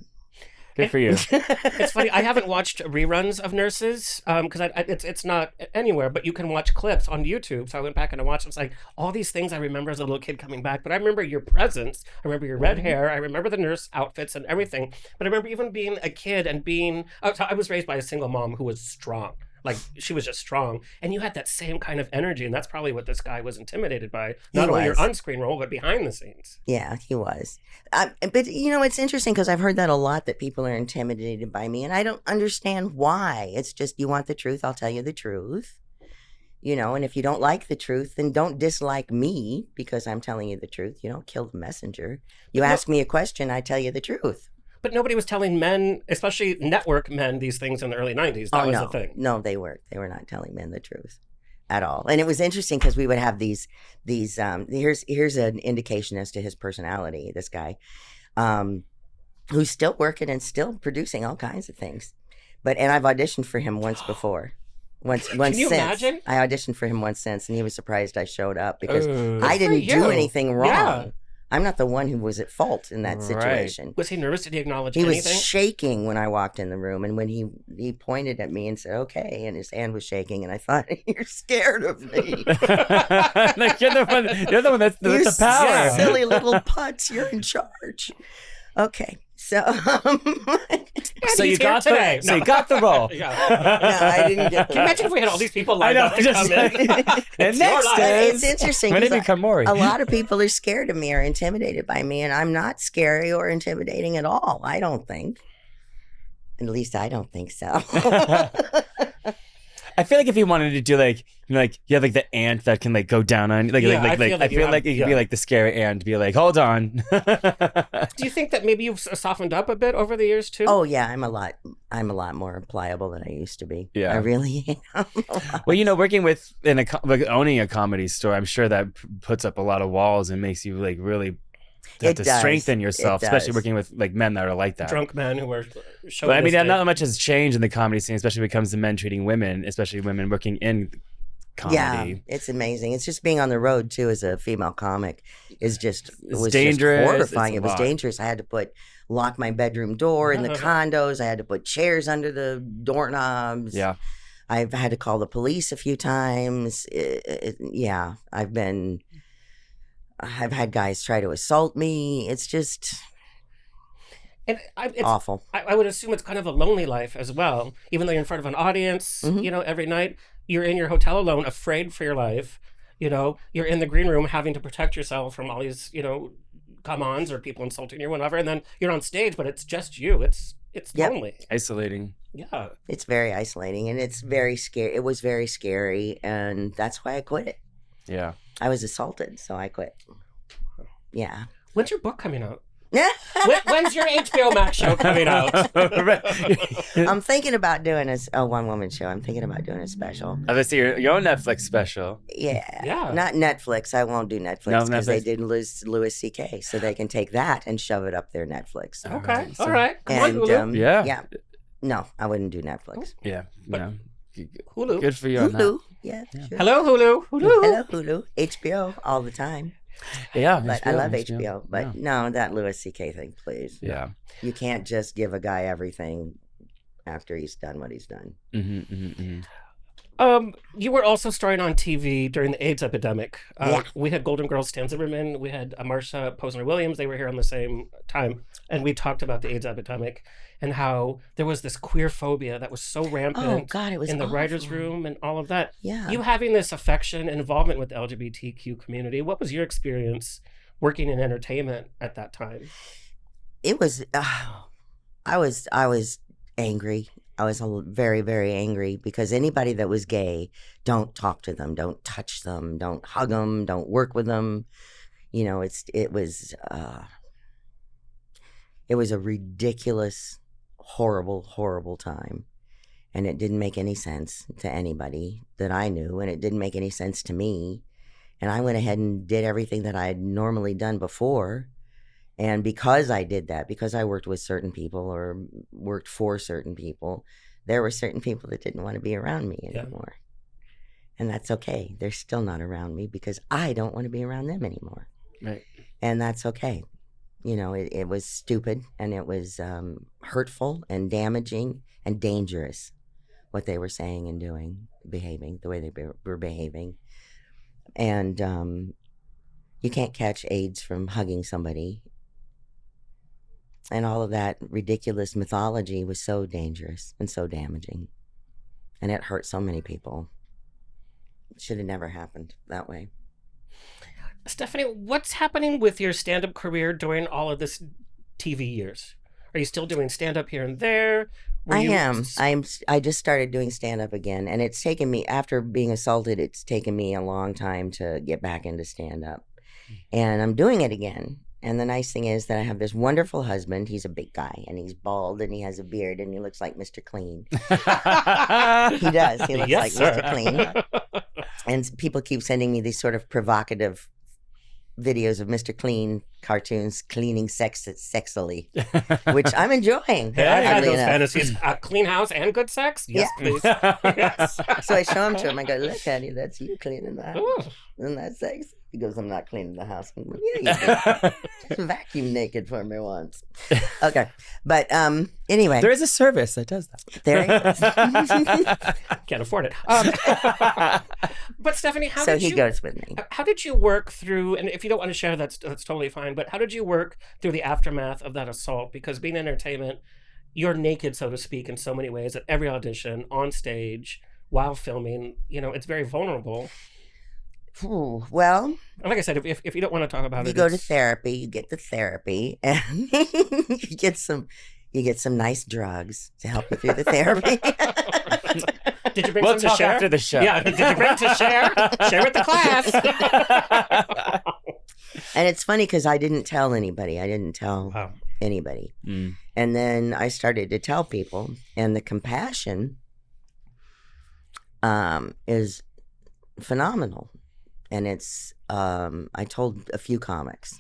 Good for you. It's funny. I haven't watched reruns of Nurses because it's not anywhere, but you can watch clips on YouTube. So I went back and I watched. It's like all these things I remember as a little kid coming back. But I remember your presence. I remember your red hair. I remember the nurse outfits and everything. But I remember even being a kid and being. I was raised by a single mom who was strong. Like she was just strong, and you had that same kind of energy, and that's probably what this guy was intimidated by. Not only your on-screen role, but behind the scenes. Yeah, he was. But, you know, it's interesting because I've heard that a lot, that people are intimidated by me, and I don't understand why. It's just, you want the truth, I'll tell you the truth. You know, and if you don't like the truth, then don't dislike me because I'm telling you the truth. You don't kill the messenger. You ask me a question, I tell you the truth. But nobody was telling men, especially network men, these things in the early 90s. That was no. the thing. No, they weren't. They were not telling men the truth at all. And it was interesting because we would have these here's an indication as to his personality, this guy, who's still working and still producing all kinds of things. And I've auditioned for him once before. Once Can you since. imagine? I auditioned for him once since, and he was surprised I showed up because I Good for didn't do you. anything wrong. Yeah. I'm not the one who was at fault in that Right. situation. Was he nervous? Did he acknowledge He anything? was shaking when I walked in the room, and when he pointed at me and said, okay, and his hand was shaking, and I thought, you're scared of me. Like, you're the one that's You the power. silly little putz, you're in charge. Okay, so So you he's here got today. you got the role. Yeah. no, I didn't get Can you imagine if we had all these people lined up to come in? And your next life. is It's interesting. when did 'cause it become Maury? a lot of people are scared of me or intimidated by me, and I'm not scary or intimidating at all. I don't think. At least I don't think so. I feel like if you wanted to do like you have like the ant that can like go down on you. Yeah, I feel I like you feel have- like it could be yeah. like the scary ant, be like, hold on. Do you think that maybe you've softened up a bit over the years too? Oh yeah, I'm a lot more pliable than I used to be. Yeah. I really am. Well, you know, working with owning a comedy store, I'm sure that puts up a lot of walls and makes you like really have It to does. strengthen yourself, It especially does. working with like men that are like that. Drunk men who were showing. But I mean, not much has changed in the comedy scene, especially when it comes to men treating women, especially women working in comedy. Yeah, it's amazing. It's just being on the road too as a female comic is just It's dangerous. dangerous. Horrifying. It's It was a lot. dangerous. I had to lock my bedroom door in the condos. I had to put chairs under the doorknobs. Yeah. I've had to call the police a few times. Yeah, I've had guys try to assault me. It's just And it's awful. I would assume it's kind of a lonely life as well. Even though you're in front of an audience, Mm-hmm. you know, every night you're in your hotel alone, afraid for your life. You know, you're in the green room having to protect yourself from all these, you know, come-ons or people insulting you or whatever. And then you're on stage, but it's just you. It's Yep. lonely. Isolating. Yeah. It's very isolating, and it's very scary. It was very scary, and that's why I quit it. Yeah. I was assaulted, so I quit. Yeah. When's your book coming out? When's your HBO Max show coming out? I'm thinking about doing a one-woman show. I'm thinking about doing a special. Obviously, your own Netflix special. Yeah. Yeah. Not Netflix. I won't do Netflix No, because they Netflix. did Louis C.K. So they can take that and shove it up their Netflix. Okay. so- All right. Come on, And Hulu. Yeah. yeah. No, I wouldn't do Netflix. Yeah. But- Yeah. Hulu. Good for you on that. Hulu. Yeah. Sure. Hello, Hulu. Hulu. Hello, Hulu. HBO all the time. Yeah. But I love HBO. But Yeah. no, that Louis C.K. thing, please. Yeah. You can't just give a guy everything after he's done what he's done. Mm-hmm, mm-hmm, mm-hmm. You were also starring on TV during the AIDS epidemic. Yeah. We had Golden Girls Stan Zimmerman. We had Marsha Posner Williams. They were here on the same time. And we talked about the AIDS epidemic and how there was this queer phobia that was so rampant Oh God, it was in the awful. writer's room and all of that. Yeah. You having this affection and involvement with the LGBTQ community, what was your experience working in entertainment at that time? It was. I was angry. I was very, very angry because anybody that was gay, don't talk to them, don't touch them, don't hug them, don't work with them. You know, it was a ridiculous, horrible, horrible time, and it didn't make any sense to anybody that I knew, and it didn't make any sense to me. And I went ahead and did everything that I had normally done before. And because I did that, because I worked with certain people or worked for certain people, there were certain people that didn't want to be around me anymore. And that's okay. They're still not around me because I don't want to be around them anymore. Right. And that's okay. You know, it was stupid and it was hurtful and damaging and dangerous what they were saying and doing, behaving the way they were behaving. And you can't catch AIDS from hugging somebody. And all of that ridiculous mythology was so dangerous and so damaging. And it hurt so many people. It should have never happened that way. Stephanie, what's happening with your stand-up career during all of this TV years? Are you still doing stand-up here and there? I am. I just started doing stand-up again. And it's taken me, after being assaulted, it's taken me a long time to get back into stand-up. And I'm doing it again. And the nice thing is that I have this wonderful husband. He's a big guy, and he's bald, and he has a beard, and he looks like Mr. Clean. He does. He looks like Mr. Clean. And people keep sending me these sort of provocative videos of Mr. Clean cartoons cleaning sexily, which I'm enjoying. Hey, I had oddly those enough. fantasies. Clean house and good sex? Yes, please. Yes. So I show him to him. I go, look, honey, that's you cleaning the house. Ooh. Isn't that sexy? He goes, I'm not cleaning the house. I'm like, yeah, you do. Just vacuum naked for me once. Okay. But anyway. There is a service that does that. There he is. Can't afford it. But Stephanie, So he goes with me. How did you work through, and if you don't want to share, that's totally fine, but how did you work through the aftermath of that assault? Because being in entertainment, you're naked, so to speak, in so many ways, at every audition, on stage, while filming. You know, it's very vulnerable. Ooh, well, And like I said, if you don't want to talk about you it, go to therapy, you get the therapy, and you get some nice drugs to help you through the therapy. Did you bring We'll some to talk share? after the show. Yeah, did you bring to share? Share with the class. And it's funny because I didn't tell anybody. I didn't tell Wow. anybody. And then I started to tell people, and the compassion is phenomenal. And it's I told a few comics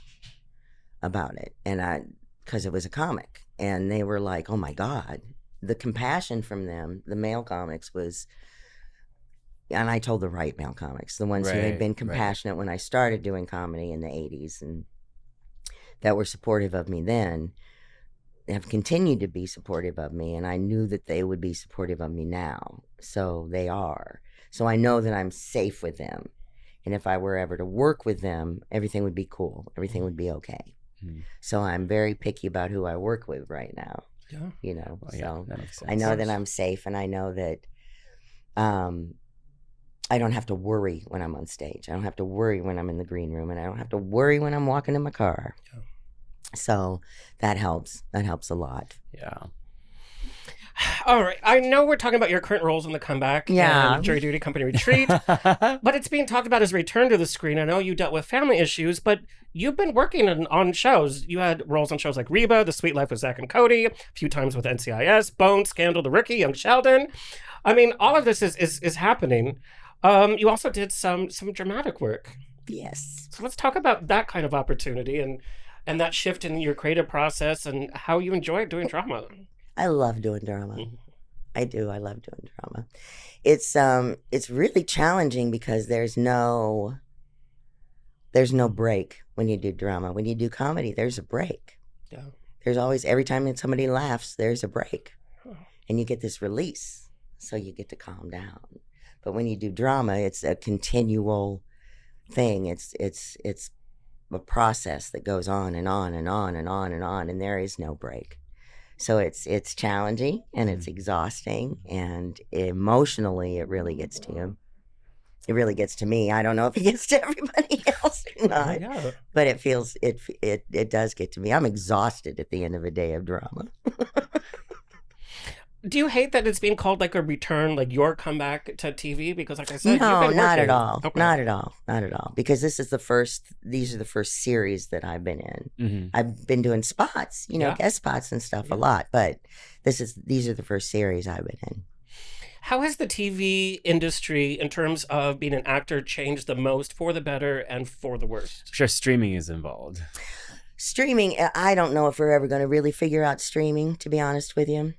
about it, and because it was a comic, and they were like, oh my God, the compassion from them, the male comics was, and I told the right male comics, the ones who had Right, been right. compassionate when I started doing comedy in the 80s and that were supportive of me then, have continued to be supportive of me, and I knew that they would be supportive of me now. So they are. So I know that I'm safe with them. And if I were ever to work with them, everything would be cool. Everything would be okay. So I'm very picky about who I work with right now. Yeah. You know, Well, yeah, so that makes sense. I know that I'm safe, and I know that I don't have to worry when I'm on stage. I don't have to worry when I'm in the green room, and I don't have to worry when I'm walking in my car. Yeah. So that helps. That helps a lot. Yeah. All right. I know we're talking about your current roles in The Comeback Yeah. and Jury Duty Company Retreat, but it's being talked about as return to the screen. I know you dealt with family issues, but you've been working on shows. You had roles on shows like Reba, The Sweet Life with Zach and Cody, a few times with NCIS, Bone, Scandal, The Rookie, Young Sheldon. I mean, all of this is happening. You also did some dramatic work. Yes. So let's talk about that kind of opportunity and that shift in your creative process and how you enjoy doing drama. I love doing drama. Mhm. I do. I love doing drama. It's really challenging because there's no break when you do drama. When you do comedy, there's a break. Yeah. There's always, every time that somebody laughs, there's a break. And you get this release. So you get to calm down. But when you do drama, it's a continual thing. It's a process that goes on and on and on and on and on, and there is no break. So it's challenging and it's exhausting, and emotionally it really gets to you. It really gets to me. I don't know if it gets to everybody else or not, but it does get to me. I'm exhausted at the end of a day of drama. Do you hate that it's being called like a return, like your comeback to TV? Because like I said, No, you've been not working. at all. Okay. Not at all. Not at all. Because these are the first series that I've been in. Mm-hmm. I've been doing spots, guest spots and stuff a lot, but these are the first series I've been in. How has the TV industry, in terms of being an actor, changed the most for the better and for the worst? I'm sure streaming is involved. Streaming, I don't know if we're ever going to really figure out streaming, to be honest with you.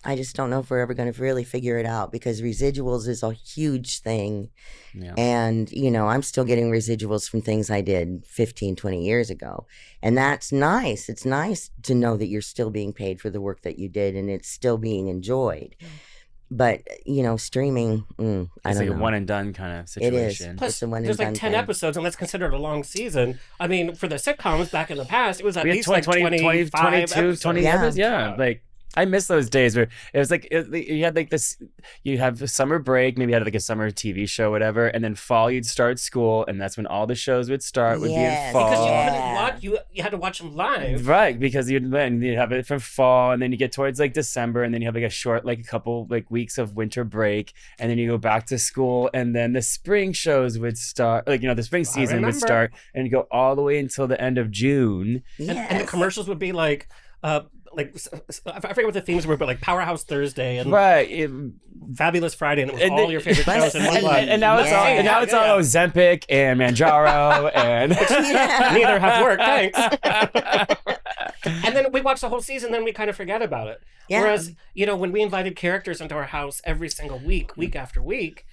I just don't know if we're ever going to really figure it out, because residuals is a huge thing. Yeah. And, I'm still getting residuals from things I did 15, 20 years ago. And that's nice. It's nice to know that you're still being paid for the work that you did and it's still being enjoyed. But, streaming, I It's don't like know. a one and done kind of It is. situation. Plus, It's a one and there's like done 10 thing. episodes, and let's consider it a long season. I mean, for the sitcoms back in the past, it was at We had least like 25 22, episodes. 20 Yeah. episodes. Yeah. Like, I miss those days where it was like you had like this. You have a summer break, maybe you had like a summer TV show, whatever, and then fall you'd start school, and that's when all the shows would start. Would be in Yes. fall. Because you Yeah. couldn't watch, you had to watch them live. Right, because you'd have it from fall, and then you get towards like December, and then you have like a short, like a couple like weeks of winter break, and then you go back to school, and then the spring shows would start, like the spring season would remember. start, and you go all the way until the end of June. Yes. And the commercials would be like I forget what the themes were, but like Powerhouse Thursday and Right, Fabulous Friday, and it was And all then- your favorite shows in one and- month. and now it's all Yeah. and now it's all Ozempic and Manjaro and Neither have worked, thanks. And then we watch the whole season, then we kind of forget about it. Yeah. Whereas, when we invited characters into our house every single week after week,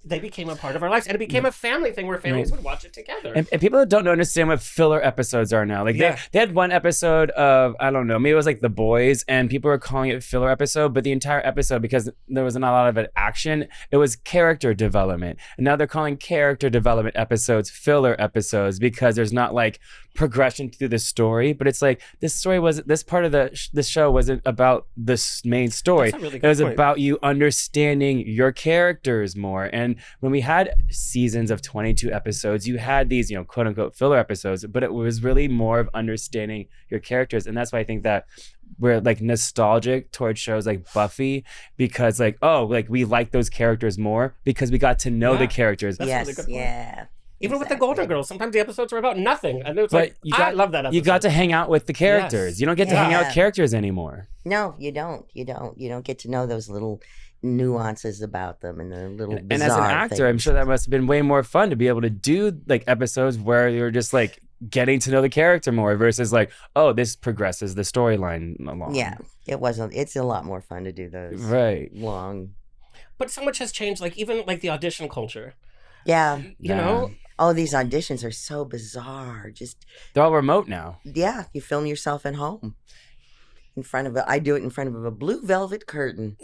they became a part of our lives, and it became a family thing where families would watch it together. And people don't understand what filler episodes are now. Like Yeah. they had one episode of, I don't know, maybe it was like The Boys, and people were calling it filler episode, but the entire episode, because there was not a lot of it action, it was character development. And now they're calling character development episodes filler episodes, because there's not like progression through the story, but it's like this part of this show wasn't about this main story. That's a really It good was point. about you understanding your characters more. And when we had seasons of 22 episodes, you had these, quote unquote filler episodes, but it was really more of understanding your characters. And that's why I think that we're like nostalgic towards shows like Buffy, because like, we like those characters more because we got to know the characters. That's a really Yes, good point. yeah. Even with the Exactly. Golden Girls, sometimes the episodes were about nothing. And it was But like, I love that episode. You got to hang out with the characters. Yes. You don't get to hang out Yeah. with characters anymore. No, you don't. You don't get to know those little nuances about them and the little And as an bizarre actor, I'm things. sure that must have been way more fun to be able to do like episodes where you're just like getting to know the character more versus like, oh, this progresses the storyline along. Yeah, it wasn't. It's a lot more fun to do those Right. long. But so much has changed, like even like the audition culture. Yeah. You know? Oh, these auditions are so bizarre. Just They're all remote now. yeah, you film yourself at home. I do it in front of a blue velvet curtain.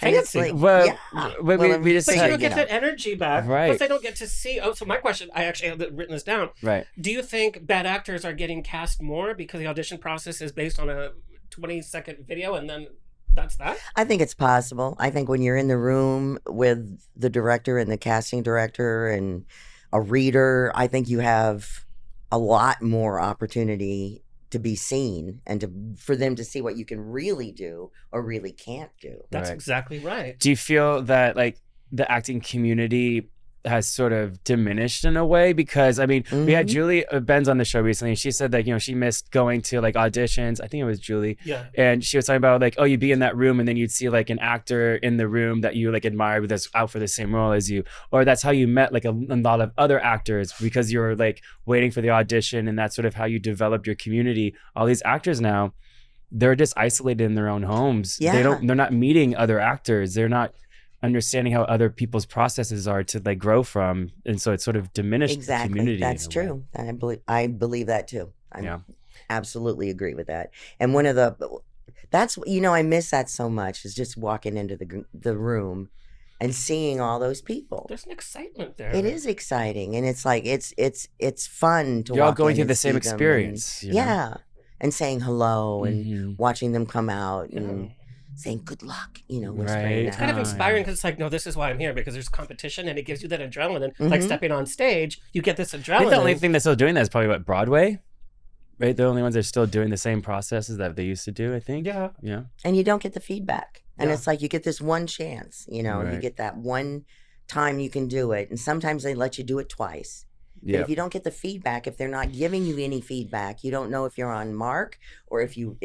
And it's Fancy. Well, yeah. we I'm just But you had- don't get know. that energy back. Right. Plus, they don't get to see. Oh, so my question, I actually have written this down. Right. Do you think bad actors are getting cast more because the audition process is based on a 20-second video and then that's that? I think it's possible. I think when you're in the room with the director and the casting director and a reader, I think you have a lot more opportunity to be seen and for them to see what you can really do or really can't do. That's Right. exactly right. Do you feel that like the acting community has sort of diminished in a way? Because I mean, we had Mhm. Julie Benz on the show recently. She said that, she missed going to like auditions. I think it was Julie. Yeah. And she was talking about like, oh, you'd be in that room and then you'd see like an actor in the room that you like admired that's out for the same role as you. Or that's how you met like a lot of other actors because you were like waiting for the audition, and that's sort of how you developed your community. All these actors now, they're just isolated in their own homes. Yeah. They're not meeting other actors. They're not understanding how other people's processes are to like grow from. And so it's sort of diminished the Exactly. community. That's in a way. true. I believe that too. I Yeah. absolutely agree with that. And one of I miss that so much, is just walking into the room and seeing all those people. There's an excitement there. It is exciting, and it's like it's fun to. You're all walk going in through and the same see them experience. and, you know? yeah, and saying hello and Mhm. watching them come out and saying good luck. Whispering Right. It's kind of that. inspiring because it's like, no, this is why I'm here, because there's competition and it gives you that adrenaline. Like stepping on stage, you get this I adrenaline. think the only thing that's still doing that is probably what, Broadway, right? They're the only ones that are still doing the same processes that they used to do, I think. Yeah. Yeah. And you don't get the feedback, and Yeah. it's like you get this one chance. You Right. get that one time you can do it, and sometimes they let you do it twice. But Yeah. if you don't get the feedback, if they're not giving you any feedback, you don't know if you're on mark or if you've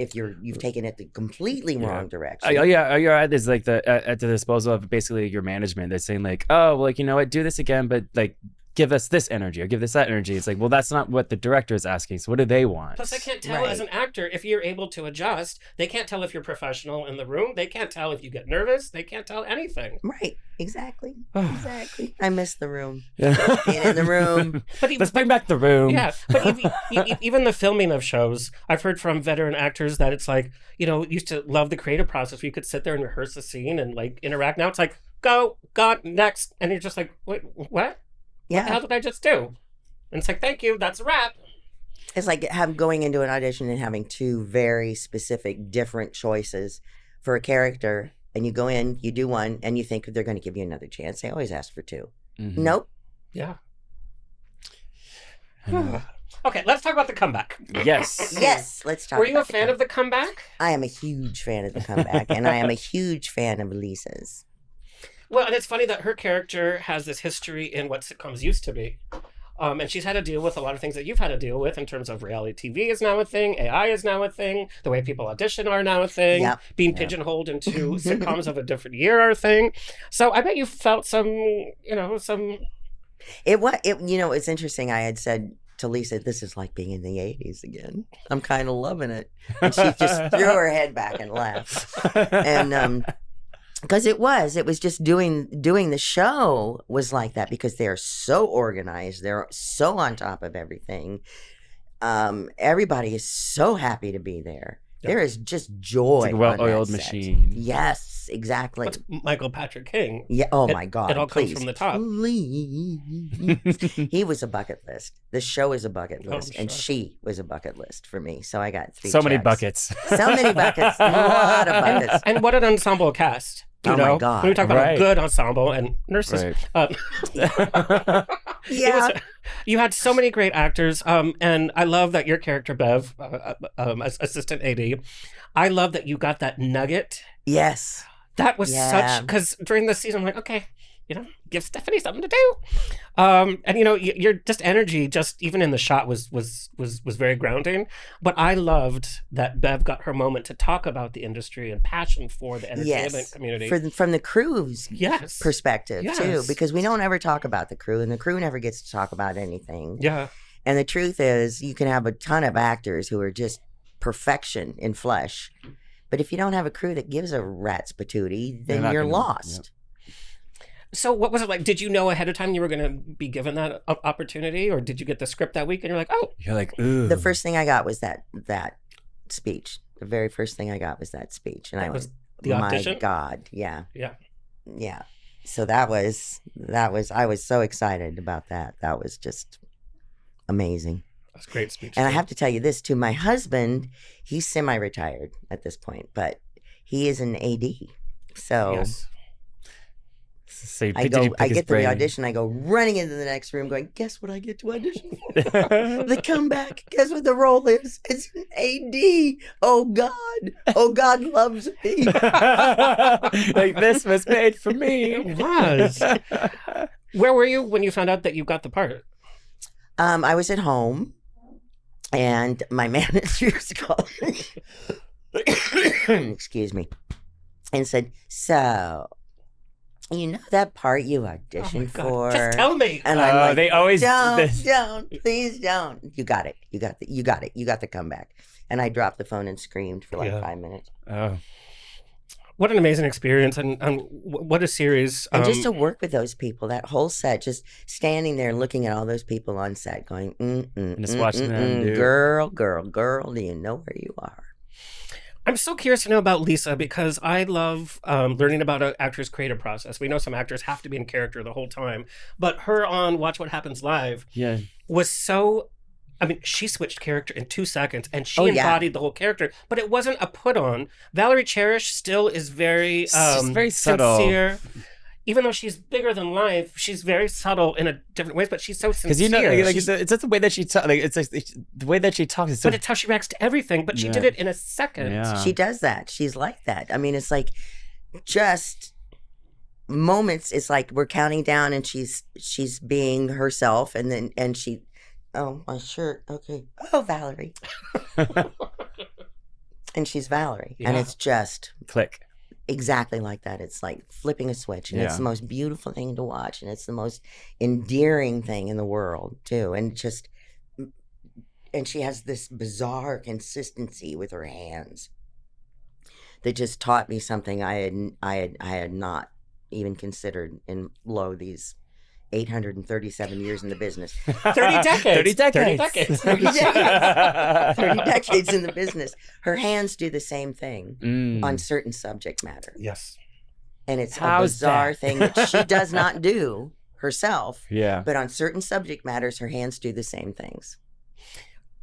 taken it the completely wrong direction. You're right. There's like at the disposal of basically your management. They're saying like, oh, well, like, you know what, do this again, but like give us this energy or give this that energy. It's like, well, that's not what the director is asking. So what do they want? Plus, they can't tell as an actor if you're able to adjust. They can't tell if you're professional in the room. They can't tell if you get nervous. They can't tell anything. Right. Exactly. Exactly. I miss the room. Yeah. Being in the room. But Let's bring back the room. Yeah, but even the filming of shows, I've heard from veteran actors that it's like, used to love the creative process where you could sit there and rehearse a scene and like interact. Now it's like, go, God, next. And you're just like, wait, what? Yeah. How did I just do? And it's like, thank you, that's a wrap. It's like going into an audition and having two very specific, different choices for a character. And you go in, you do one, and you think they're going to give you another chance. They always ask for two. Mhm. Nope. Yeah. Okay, let's talk about the comeback. Yes. Yes. Let's talk Were you a about the fan of the comeback? I am a huge fan of the comeback, and I am a huge fan of Lisa's. Well, and it's funny that her character has this history in what sitcoms used to be. And she's had to deal with a lot of things that you've had to deal with in terms of reality TV is now a thing, AI is now a thing, the way people audition are now a thing, Yep. being pigeonholed into sitcoms of a different year are a thing. So I bet you felt some. It's interesting. I had said to Lisa, this is like being in the 80s again. I'm kind of loving it. And she just threw her head back and laughed. And because it was just doing the show was like that because they're so organized. They're so on top of everything. Everybody is so happy to be there. Yep. There is just joy. It's like a on that well-oiled set. machine. Yes, exactly. What's Michael Patrick King? Yeah. Oh my God. It all comes please. from the top. Please. He was a bucket list. The show is a bucket Oh, list, and sure. she was a bucket list for me. So I got 3 So many checks. buckets. So many buckets. A lot of buckets. And what an ensemble cast. You Oh my know? God. When we talk about Right. a good ensemble and nurses. Right. Yeah. You had so many great actors, and I love that your character Bev, as assistant AD, I love that you got that nugget. Yes. That was Yeah. such, because during the season, I'm like, okay, give Stephanie something to do. And your just energy, just even in the shot was very grounding. But I loved that Bev got her moment to talk about the industry and passion for the entertainment Yes. community. From the crew's Yes. perspective too, Yes. because we don't ever talk about the crew, and the crew never gets to talk about anything. Yeah. And the truth is, you can have a ton of actors who are just perfection in flesh, but if you don't have a crew that gives a rat's patootie, then not you're gonna- lost. So what was it like? Did you know ahead of time you were going to be given that opportunity, or did you get the script that week and you're like, oh, You're like, ooh. The first thing I got was that speech. The very first thing I got was that speech, and That I was went, the audition? "My God, yeah, yeah. yeah." So that was. I was so excited about that. That was just amazing. That's a great speech. And I too. have to tell you this too. My husband, he's semi-retired at this point, but he is an AD. So Yes. So I get to the audition. I go running into the next room, going, "Guess what I get to audition for? The comeback. Guess what the role is? It's an AD. Oh God loves me." Like, this was made for me. It was. Where were you when you found out that you got the part? I was at home, and my managers called me. Excuse me, and said, "So, you know that part you auditioned for?" Just tell me. And I'm like, they always don't, please don't. You got it. You got the comeback. And I dropped the phone and screamed for like Yeah. 5 minutes. Oh. What an amazing experience, and what a series. And just to work with those people, that whole set, just standing there looking at all those people on set going, just watching them do it. girl, do you know where you are? I'm so curious to know about Lisa because I love learning about an actor's creative process. We know some actors have to be in character the whole time, but her on Watch What Happens Live was so, I mean, she switched character in 2 seconds and she embodied the whole character, but it wasn't a put on. Valerie Cherish still is very, she's very subtle. Sincere. Even though she's bigger than life, she's very subtle in a different ways, but she's so sincere. Because you know, it's just the way that she talks. Like it's like the way that she talks. Is so... But it's how she reacts to everything. But she did it in a second. Yeah. She does that. She's like that. I mean, it's like just moments. It's like we're counting down, and she's being herself, and she, oh, my shirt. Okay. Oh, Valerie. And she's Valerie, and it's just click. Exactly like that. It's like flipping a switch, and it's the most beautiful thing to watch, and it's the most endearing thing in the world too. And she has this bizarre consistency with her hands that just taught me something I had not even considered in these 837 years in the business. 30 decades. 30 decades. 30 decades. 30 decades. 30 decades in the business. Her hands do the same thing on certain subject matter. Yes. And it's a bizarre thing that she does not do herself. Yeah. But on certain subject matters, her hands do the same things.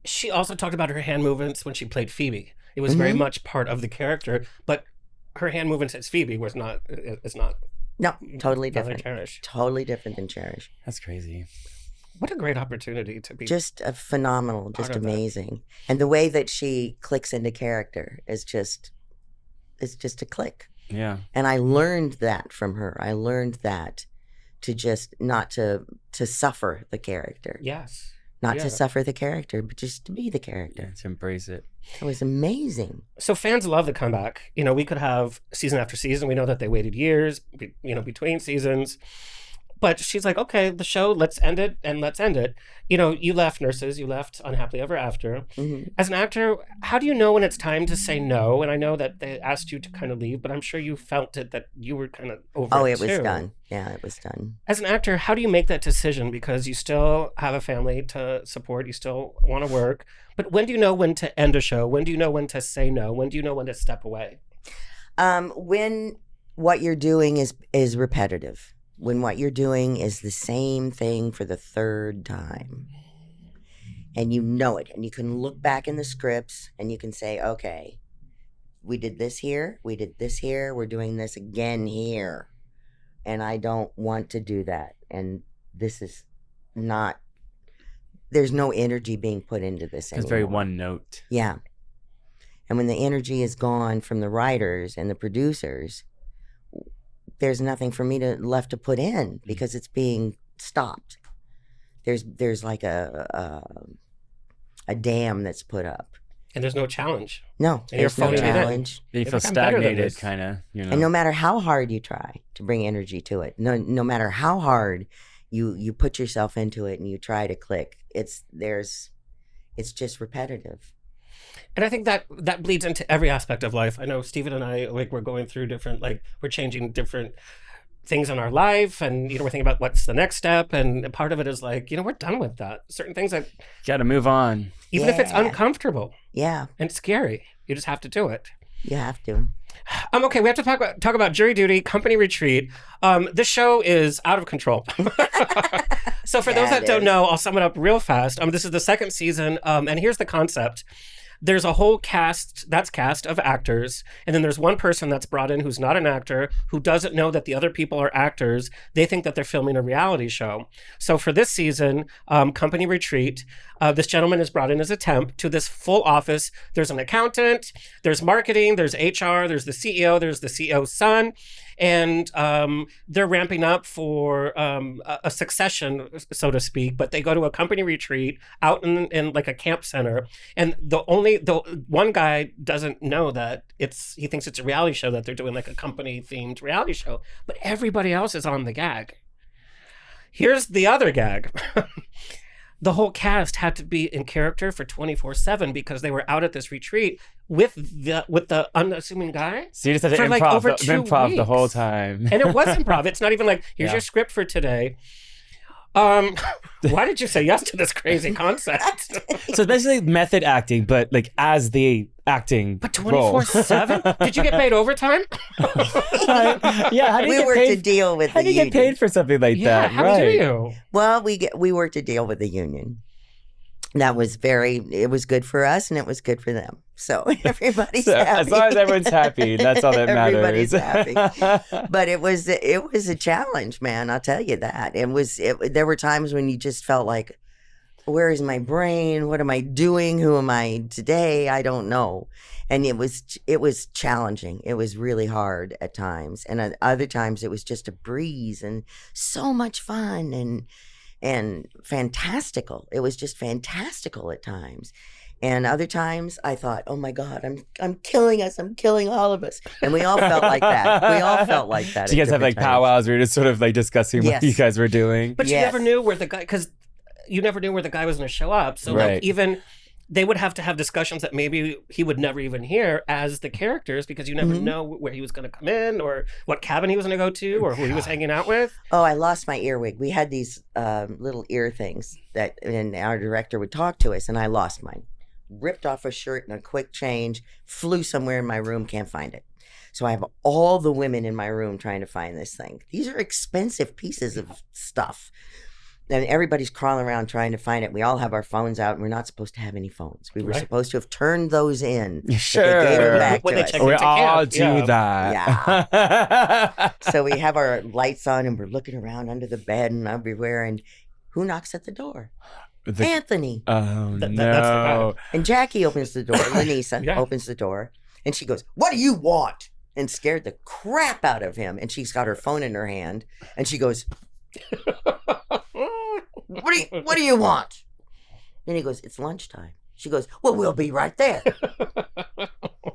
She also talked about her hand movements when she played Phoebe. It was very much part of the character, but her hand movements as Phoebe is not. No, totally different. Cherish. Totally different than Cherish. That's crazy. What a great opportunity to be. Just a phenomenal, just amazing. And the way that she clicks into character is just a click. Yeah. And I learned that from her. I learned that to just not to suffer the character. Yes. Not to suffer the character, but just to be the character. Yeah, to embrace it. It was amazing. So fans love the comeback. You know, we could have season after season. We know that they waited years, between seasons. But she's like, okay, the show, let's end it, and let's end it. You know, you left Nurses, you left Unhappily Ever After. Mm-hmm. As an actor, how do you know when it's time to say no? And I know that they asked you to kind of leave, but I'm sure you felt it, that you were kind of over it was too. done. Yeah, it was done. As an actor, how do you make that decision? Because you still have a family to support, you still want to work. But when do you know when to end a show? When do you know when to say no? When do you know when to step away? When what you're doing is repetitive. When what you're doing is the same thing for the third time. And you know it. And you can look back in the scripts and you can say, okay, we did this here, we did this here, we're doing this again here. And I don't want to do that. And this is not, there's no energy being put into this anymore. It's very one note. Yeah. And when the energy is gone from the writers and the producers, there's nothing for me left to put in because it's being stopped. There's like a dam that's put up. And there's no challenge. No, there's no challenge. You feel stagnated, kind of. And no matter how hard you try to bring energy to it, no matter how hard you put yourself into it and you try to click, it's just repetitive. And I think that bleeds into every aspect of life. I know Steven and I, we're going through different, we're changing different things in our life, and we're thinking about what's the next step, and part of it is we're done with that. Certain things that got to move on, even if it's uncomfortable, and scary. You just have to do it. You have to. Okay, we have to talk about Jury Duty, Company Retreat. This show is out of control. So for those that don't know, I'll sum it up real fast. This is the second season, and here's the concept. There's a whole cast of actors, and then there's one person that's brought in who's not an actor, who doesn't know that the other people are actors. They think that they're filming a reality show. So for this season, Company Retreat, this gentleman is brought in as a temp to this full office. There's an accountant, there's marketing, there's HR, there's the CEO, there's the CEO's son, and they're ramping up for a succession, so to speak, but they go to a company retreat out in like a camp center, and the one guy doesn't know that he thinks it's a reality show, that they're doing like a company themed reality show, but everybody else is on the gag. Here's the other gag. The whole cast had to be in character for 24/7 because they were out at this retreat with the unassuming guy. So you just had to improv the whole time. And it was improv. It's not even like, here's your script for today. Why did you say yes to this crazy concept? So it's basically method acting, but like as the acting. But 24/7? Did you get paid overtime? Yeah, how do you We get worked paid? a deal with How the do you get union. paid for something like Yeah, that? how right. do you? Well, we worked a deal with the union. That was it was good for us and it was good for them. So everybody's So, happy. as long as everyone's happy, that's all that matters. Everybody's happy. But it was a challenge, man. I'll tell you that. There were times when you just felt like, where is my brain? What am I doing? Who am I today? I don't know. And it was challenging. It was really hard at times. And at other times it was just a breeze and so much fun and fantastical. It was just fantastical at times. And other times I thought, oh my God, I'm killing us. I'm killing all of us. And we all felt like that. We all felt like that. Do you at guys have like different times. powwows where you're just sort of like discussing Yes. what you guys were doing? But you Yes. never knew where the guy, because you never knew where the guy was going to show up. So Right. like even they would have to have discussions that maybe he would never even hear as the characters, because you never know where he was going to come in or what cabin he was going to go to or who he was hanging out with. Oh, I lost my earwig. We had these little ear things and our director would talk to us, and I lost mine. Ripped off a shirt in a quick change, flew somewhere in my room, can't find it. So I have all the women in my room trying to find this thing. These are expensive pieces of stuff. And everybody's crawling around trying to find it. We all have our phones out, and we're not supposed to have any phones. We were Right. supposed to have turned those in. Sure. But they gave them back When to they us. check We into all camp, do yeah. that. So we have our lights on, and we're looking around under the bed and everywhere. And who knocks at the door? Anthony. Oh, That's the no. And Jackie opens the door. Lanisa Yeah. opens the door, and she goes, "What do you want?" And scared the crap out of him. And she's got her phone in her hand, and she goes, "What do you want?" And he goes, "It's lunchtime." She goes, "Well, we'll be right there."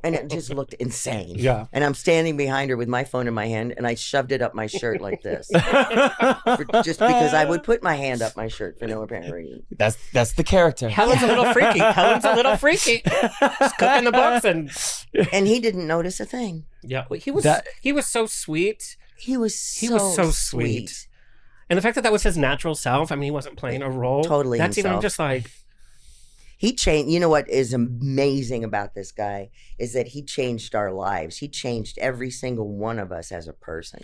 And it just looked insane. Yeah. And I'm standing behind her with my phone in my hand, and I shoved it up my shirt like this, just because I would put my hand up my shirt for no apparent reason. That's the character. Helen's a little freaky. Helen's a little freaky. She's cooking the books and And he didn't notice a thing. yeah, well, he was That- so sweet. He was so sweet. And the fact that was his natural self, I mean, he wasn't playing a role. Totally That's even himself. just like, He changed. You know what is amazing about this guy is that he changed our lives. He changed every single one of us as a person.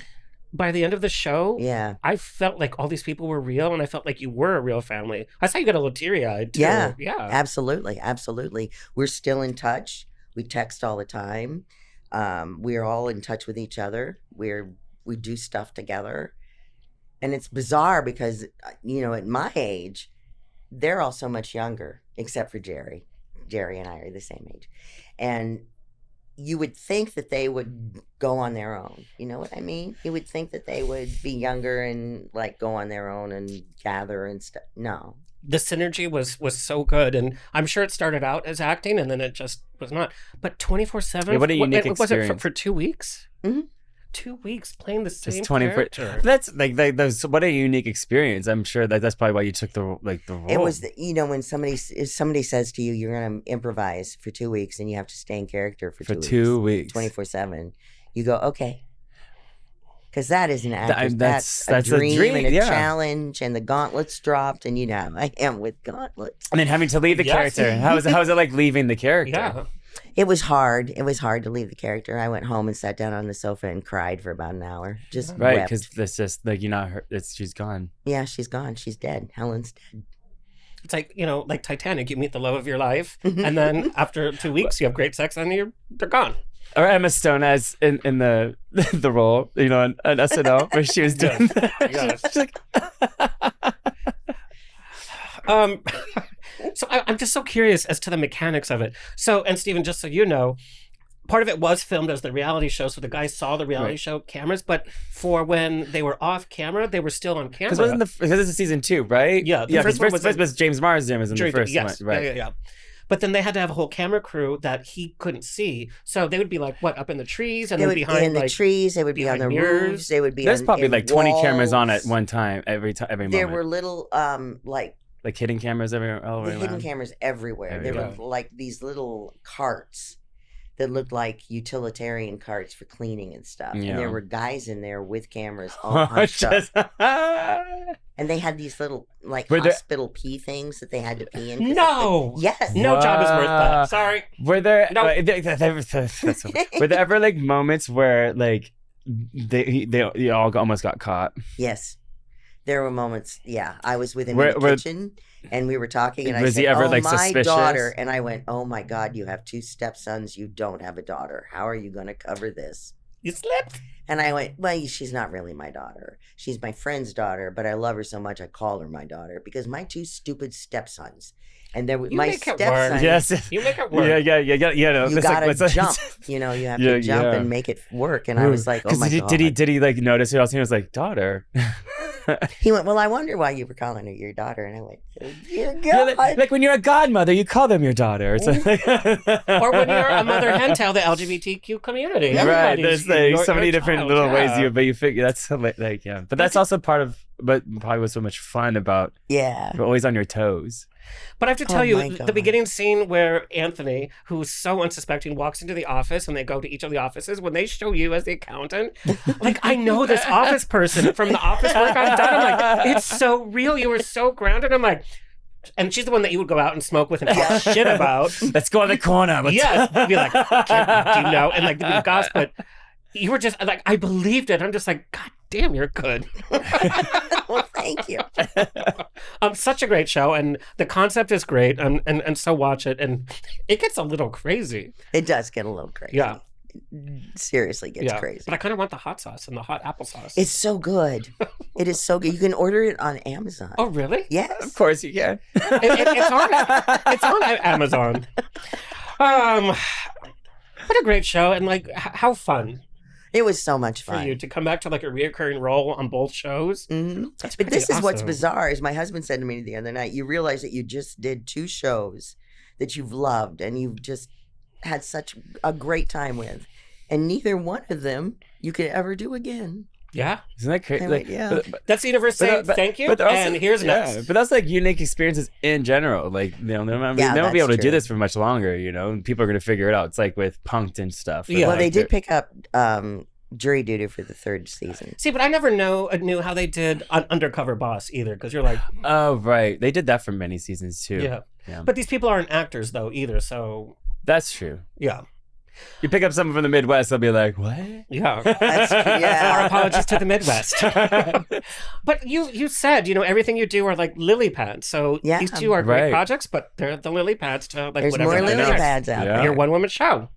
by the end of the show, Yeah. I felt like all these people were real, and I felt like you were a real family. I saw you get a little teary-eyed, too. Yeah. Yeah. Absolutely. Absolutely. We're still in touch. We text all the time. We're all in touch with each other. We do stuff together. And it's bizarre because, at my age, they're all so much younger, except for Jerry. Jerry and I are the same age. And you would think that they would go on their own. You know what I mean? You would think that they would be younger and like go on their own and gather and stuff. No. The synergy was so good, and I'm sure it started out as acting, and then it just was not. But 24/7. Yeah, what a unique was it experience. for 2 weeks? Mhm. 2 weeks playing the same Just 24. character. That's like what a unique experience. I'm sure that's probably why you took the role. It was, when if somebody says to you, you're going to improvise for 2 weeks and you have to stay in character for 2 weeks. 24/7. You go, okay. Because that is an actor. That's a dream and a yeah. challenge, and the gauntlets dropped, and I am with gauntlets. And then having to leave the Yes. character. How is it like leaving the character? Yeah. It was hard. It was hard to leave the character. I went home and sat down on the sofa and cried for about an hour. Just Right, wept. because that's just like you're not her. She's gone. Yeah, she's gone. She's dead. Helen's dead. It's like, like Titanic, you meet the love of your life, and then after 2 weeks, you have great sex, and they're gone. Or Emma Stone as in the the role, on SNL where she was doing that. Yes. She's like, So I'm just so curious as to the mechanics of it. So, and Steven, just so you know, part of it was filmed as the reality show, so the guys saw the reality Right. show cameras, but for when they were off camera, they were still on camera. because this is season 2, right? Yeah, the Yeah. first First one was was James Marsden was in the first yes, one, right? yeah. But then they had to have a whole camera crew that he couldn't see. So they would be like, what, up in the trees? And They then would be behind in the like, trees. They would be on the behind mirrors. roofs. They would be There's on, probably in like 20 cameras on at walls. one time every There moment. were little like hidden cameras everywhere, all the way hidden around. cameras everywhere. There Everywhere. were like these little carts that looked like utilitarian carts for cleaning and stuff. Yeah. And there were guys in there with cameras all hunched up. And they had these little like Were there- hospital pee things that they had to pee in. 'cause No. Yes. No job is worth Wow. that. Sorry. Were there No. were there ever like moments where like they all almost got caught? Yes. There were moments, yeah. I was with him Where- in the where- kitchen and we were talking and I Was said, he ever, oh, like, my suspicious? daughter. And I went, oh my God, you have 2 stepsons. You don't have a daughter. How are you going to cover this? You slipped. And I went, well, she's not really my daughter. She's my friend's daughter, but I love her so much I call her my daughter because my 2 stupid stepsons. And there, You my make it work. stepson, Yes. You make it work. Yeah. No, you it's like- gotta it's like- jump. You know, you have Yeah, to jump yeah. and make it work. And I was like, oh 'Cause my did, God. did he like notice who else? He was like, daughter. He went, well, I wonder why you were calling her your daughter. And I went, dear Yeah, God. like when you're a godmother, you call them your daughter. It's like, Or when you're a mother hen tail, the LGBTQ community. right. Everybody's There's like your- so many your different child, little ways yeah. but you figure that's like, yeah. But that's also part of what probably was so much fun about Yeah. you're always on your toes. But I have to tell Oh you, my the God. beginning scene where Anthony, who's so unsuspecting, walks into the office and they go to each of the offices, when they show you as the accountant, like, I know this office person from the office work I've done. I'm like, it's so real. You were so grounded. I'm like, and she's the one that you would go out and smoke with and talk shit about. Let's go in the corner. Yes. Be like, do you know? And like, the gossip. But you were just like, I believed it. I'm just like, God damn, you're good. Well, thank you. Such a great show, and the concept is great, and so watch it, and it gets a little crazy. It does get a little crazy. Yeah, Seriously gets yeah. crazy. But I kind of want the hot sauce and the hot applesauce. It's so good. It is so good. You can order it on Amazon. Oh, really? Yes. Of course you can. It's on Amazon. What a great show, and like how fun It was so much for fun. you to come back to like a reoccurring role on both shows. Mhm. That's But this pretty is what's awesome. bizarre is my husband said to me the other night, you realize that you just did 2 shows that you've loved and you've just had such a great time with. And neither one of them you could ever do again. Yeah, Isn't that crazy? I went, yeah. that's the universe saying thank you, they're also- and here's next. But that's like unique experiences in general. Like they won't Yeah, be able to that's do true. this for much longer. You know, and people are going to figure it out. It's like with Punked and stuff. Yeah. Well, they Like, did pick up jury duty for the 3rd season. See, but I never knew how they did Undercover Boss either, because you're like, Oh right, they did that for many seasons too. yeah. But these people aren't actors though either, so That's true. yeah. You pick up someone from the Midwest, they'll be like, "What?" Yeah. yeah. Our apologies to the Midwest. But you said, everything you do are like lily pads. So Yeah. these 2 are great Right. projects, but they're the lily pads to like There's whatever. more comes lily next. pads out Yeah. there. Your one-woman show.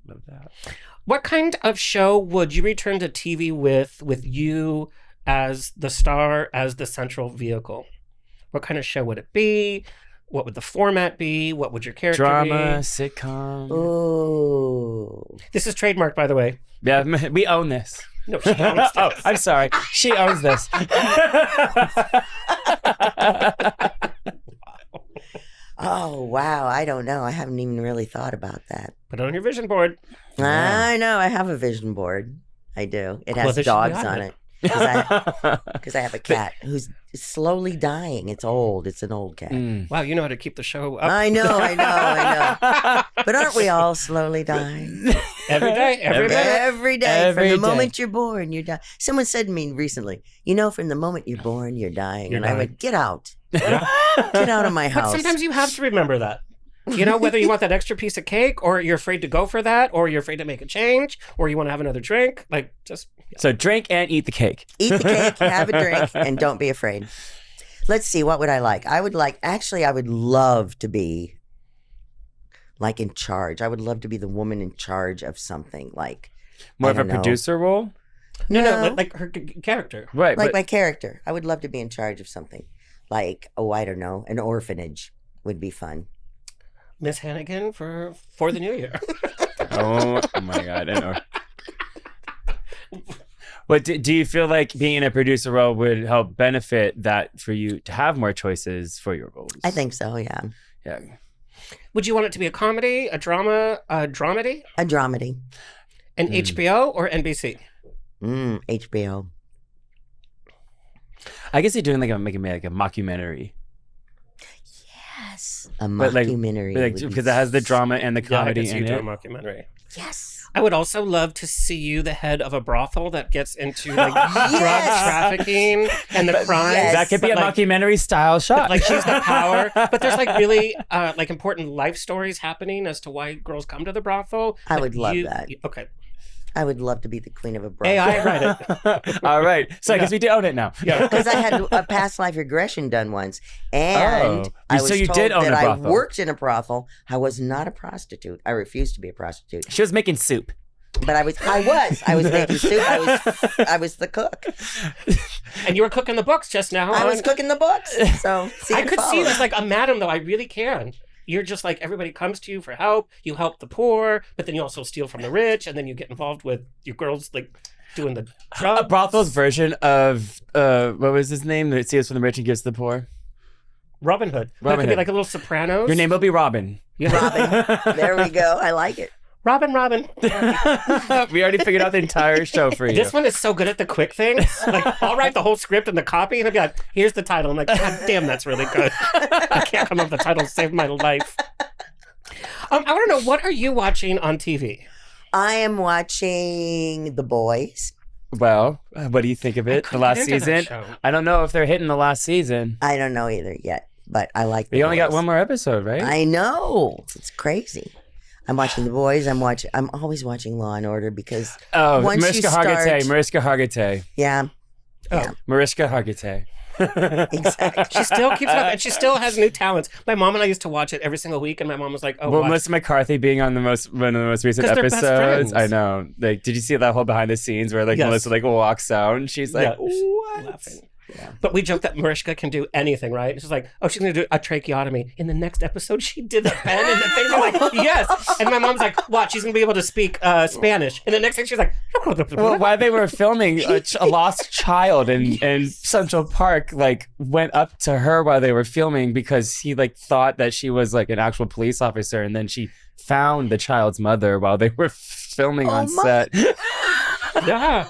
Love that. What kind of show would you return to TV with you as the star, as the central vehicle? What kind of show would it be? What would the format be? What would your character Drama, be? sitcom. Ooh. This is trademarked, by the way. Yeah, we own this. No, she owns Oh, this. I'm sorry. She owns this. Oh, wow. I don't know. I haven't even really thought about that. Put it on your vision board. I know. I have a vision board. I do. It Well, has there should be dogs on on it. it. Because I have a cat who's slowly dying. It's old. It's an old cat. Mm. Wow, you know how to keep the show up I know. But aren't we all slowly dying? every day, every day. Every day. Every from the day. moment you're born, you're dying. Someone said to me recently, from the moment you're born, you're dying. You're and I dying. went, get out. Get out of my But house. sometimes you have to remember that. Whether you want that extra piece of cake, or you're afraid to go for that, or you're afraid to make a change, or you want to have another drink. Like, just So drink and eat the cake. Eat the cake, have a drink, and don't be afraid. Let's see, what would I like? I would love to be like in charge. I would love to be the woman in charge of something. Like More I of a don't know. producer role. no, like her character. Right. Like but my character. I would love to be in charge of something. Like, I don't know, an orphanage would be fun. Miss Hannigan for the new year. oh my God. I know. But do you feel like being in a producer role would help benefit that for you to have more choices for your roles? I think so, yeah. Yeah. Would you want it to be a comedy, a drama, a dramedy, A dramedy. an HBO or NBC? HBO. I guess you're doing like a mockumentary. Yes. A But, like, mockumentary. Like, would be because it has the drama and the Yeah, I comedy could see you in do a it. mockumentary. Yes. I would also love to see you the head of a brothel that gets into like Yes. drug trafficking and the crimes. Yes. That could be a But, like, mockumentary style shot. like she's the power, but there's like really like important life stories happening as to why girls come to the brothel. I But would love you- that. Okay, I would love to be the queen of a brothel. AI, write it. All right. So I guess we do own it now. Yeah. Because I had a past life regression done once, and Oh. I So was you told did own that a I brothel. worked in a brothel. I was not a prostitute. I refused to be a prostitute, She was making soup. but I was making soup. I was the cook. And you were cooking the books just now. I was cooking the books. So I could see this like a madam though. I really can. You're just like everybody comes to you for help. You help the poor, but then you also steal from the rich, and then you get involved with your girls like doing the A drugs. brothel's version of what was his name? That steals from the rich and gives to the poor. Robin Hood. That Robin could be Hood. like a little Sopranos. Your name will be Robin. Yeah. Robin. There we go. I like it. Robin. We already figured out the entire show for you. This one is so good at the quick things. Like, I'll write the whole script and the copy, and I'll be like, here's the title. I'm like, God damn, that's really good. I can't come up with the title to save my life. I want to know, what are you watching on TV? I am watching The Boys. Well, what do you think of it? The couldn't last get into that season? show. I don't know if they're hitting the last season. I don't know either yet, but I like. We The only got Boys. one more episode, right? I know. It's crazy. I'm watching The Boys. I'm always watching Law and Order because Oh, once you Mariska Hargitay. start- Mariska Hargitay. yeah, Mariska Hargitay. exactly. She still keeps it up, and she still has new talents. My mom and I used to watch it every single week, and my mom was like, "Oh, Well, watch." Melissa McCarthy being on one of the most recent 'Cause they're best episodes. friends. I know. Like, did you see that whole behind the scenes where like Yes. Melissa like walks out and she's like, Yeah. "What?" Laughing. But we joke that Mariska can do anything, right? She's like, oh, she's going to do a tracheotomy. In the next episode, she did the pen and the thing. I'm like, yes. And my mom's like, what? She's going to be able to speak Spanish. And the next thing, she's like, Well, while they were filming a lost child in Central Park, like went up to her while they were filming because he like thought that she was like an actual police officer, and then she found the child's mother while they were filming on my- set. yeah.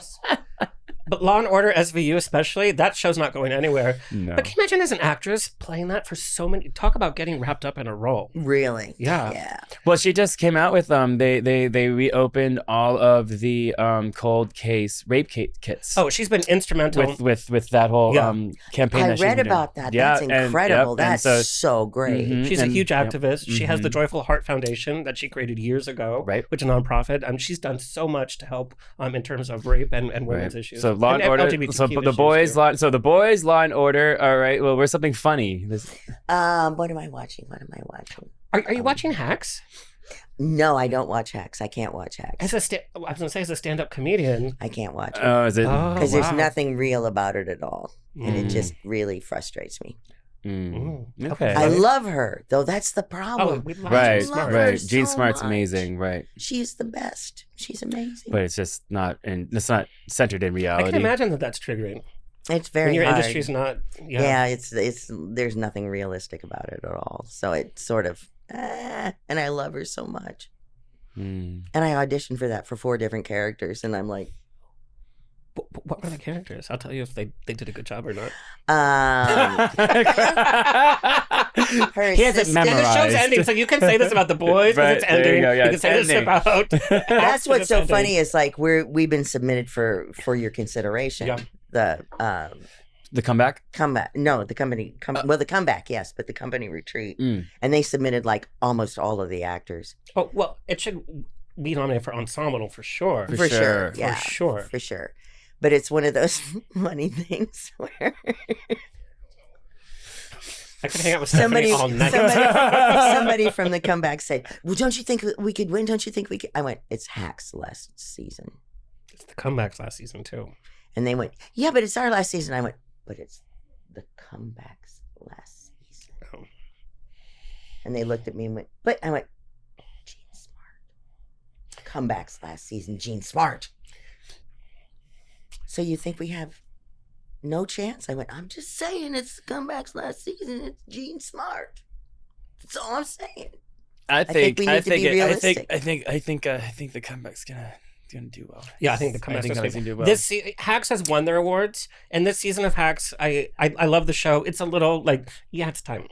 But Law and Order SVU especially, that show's not going anywhere. No. But can you imagine as an actress playing that for so many, talk about getting wrapped up in a role. Really? Yeah. Yeah. Well, she just came out with they reopened all of the cold case rape kits. Oh, she's been instrumental. with that whole Yeah. Campaign. I that she's read been doing. about that. Yeah, That's and- incredible. yep, and That's so- so great. Mhm, She's a and- huge yep. activist. She has the Mhm. Joyful Heart Foundation that she created years ago, Right. which is a nonprofit. She's done so much to help in terms of rape and women's Right. issues. So Law and Order. LGBTQ So the issues, boys, too. Law and Order. All right. Well, we're something funny. What am I watching? What am I watching? Are you watching Hacks? No, I don't watch Hacks. I can't watch Hacks. I was going to say, as a stand-up comedian. I can't watch it Oh, is it? because wow. there's nothing real about it at all, and it Mm. just really frustrates me. Okay. I love her, though. That's the Oh, problem. we love Right, Jean love Smart. her right. so Gene Smart's much. amazing, right? She's the best. She's amazing. But it's just not, and it's not centered in I reality. can imagine that that's triggering. It's very When your hard. industry's not. Yeah. Yeah, it's there's nothing realistic about it at all. So it's sort of, and I love her so much. Mm. And I auditioned for that for 4 different characters, and I'm like, What were the characters? I'll tell you if they did a good job or not. her He hasn't assistant- Yeah, the show's memorized. ending, so you can say this about the boys because Right, it's there you ending. go, yeah, You can it's say this ending. about. That's what's it's so ending. funny is like we've been submitted for your consideration. Yeah. The The comeback. comeback, no, the company, well, the comeback, yes, but the company retreat, Mm. and they submitted like almost all of the actors Oh well, it should be nominated for ensemble for sure. For sure. yeah, For sure. for sure. But it's one of those funny things where I could hang out with Stephanie all night. somebody from the comeback said, "Well, don't you think we could win? Don't you think we could?" I went, "It's Hacks last season," It's the comebacks last season too. and they went, "Yeah, but it's our last season." I went, "But it's the comebacks last season," Oh. and they looked at me and went, "But," I went, "Gene Smart, comebacks last season, Gene Smart." So you think we have no chance? I went, "I'm just saying it's the comebacks last season. It's Gene Smart. That's all I'm saying." I think we need to be realistic. I think the comeback's gonna do well. Yeah, I think the comebacks Hacks are gonna do well. Hacks has won their awards, and this season of Hacks, I love the show. It's a little like, yeah, it's time.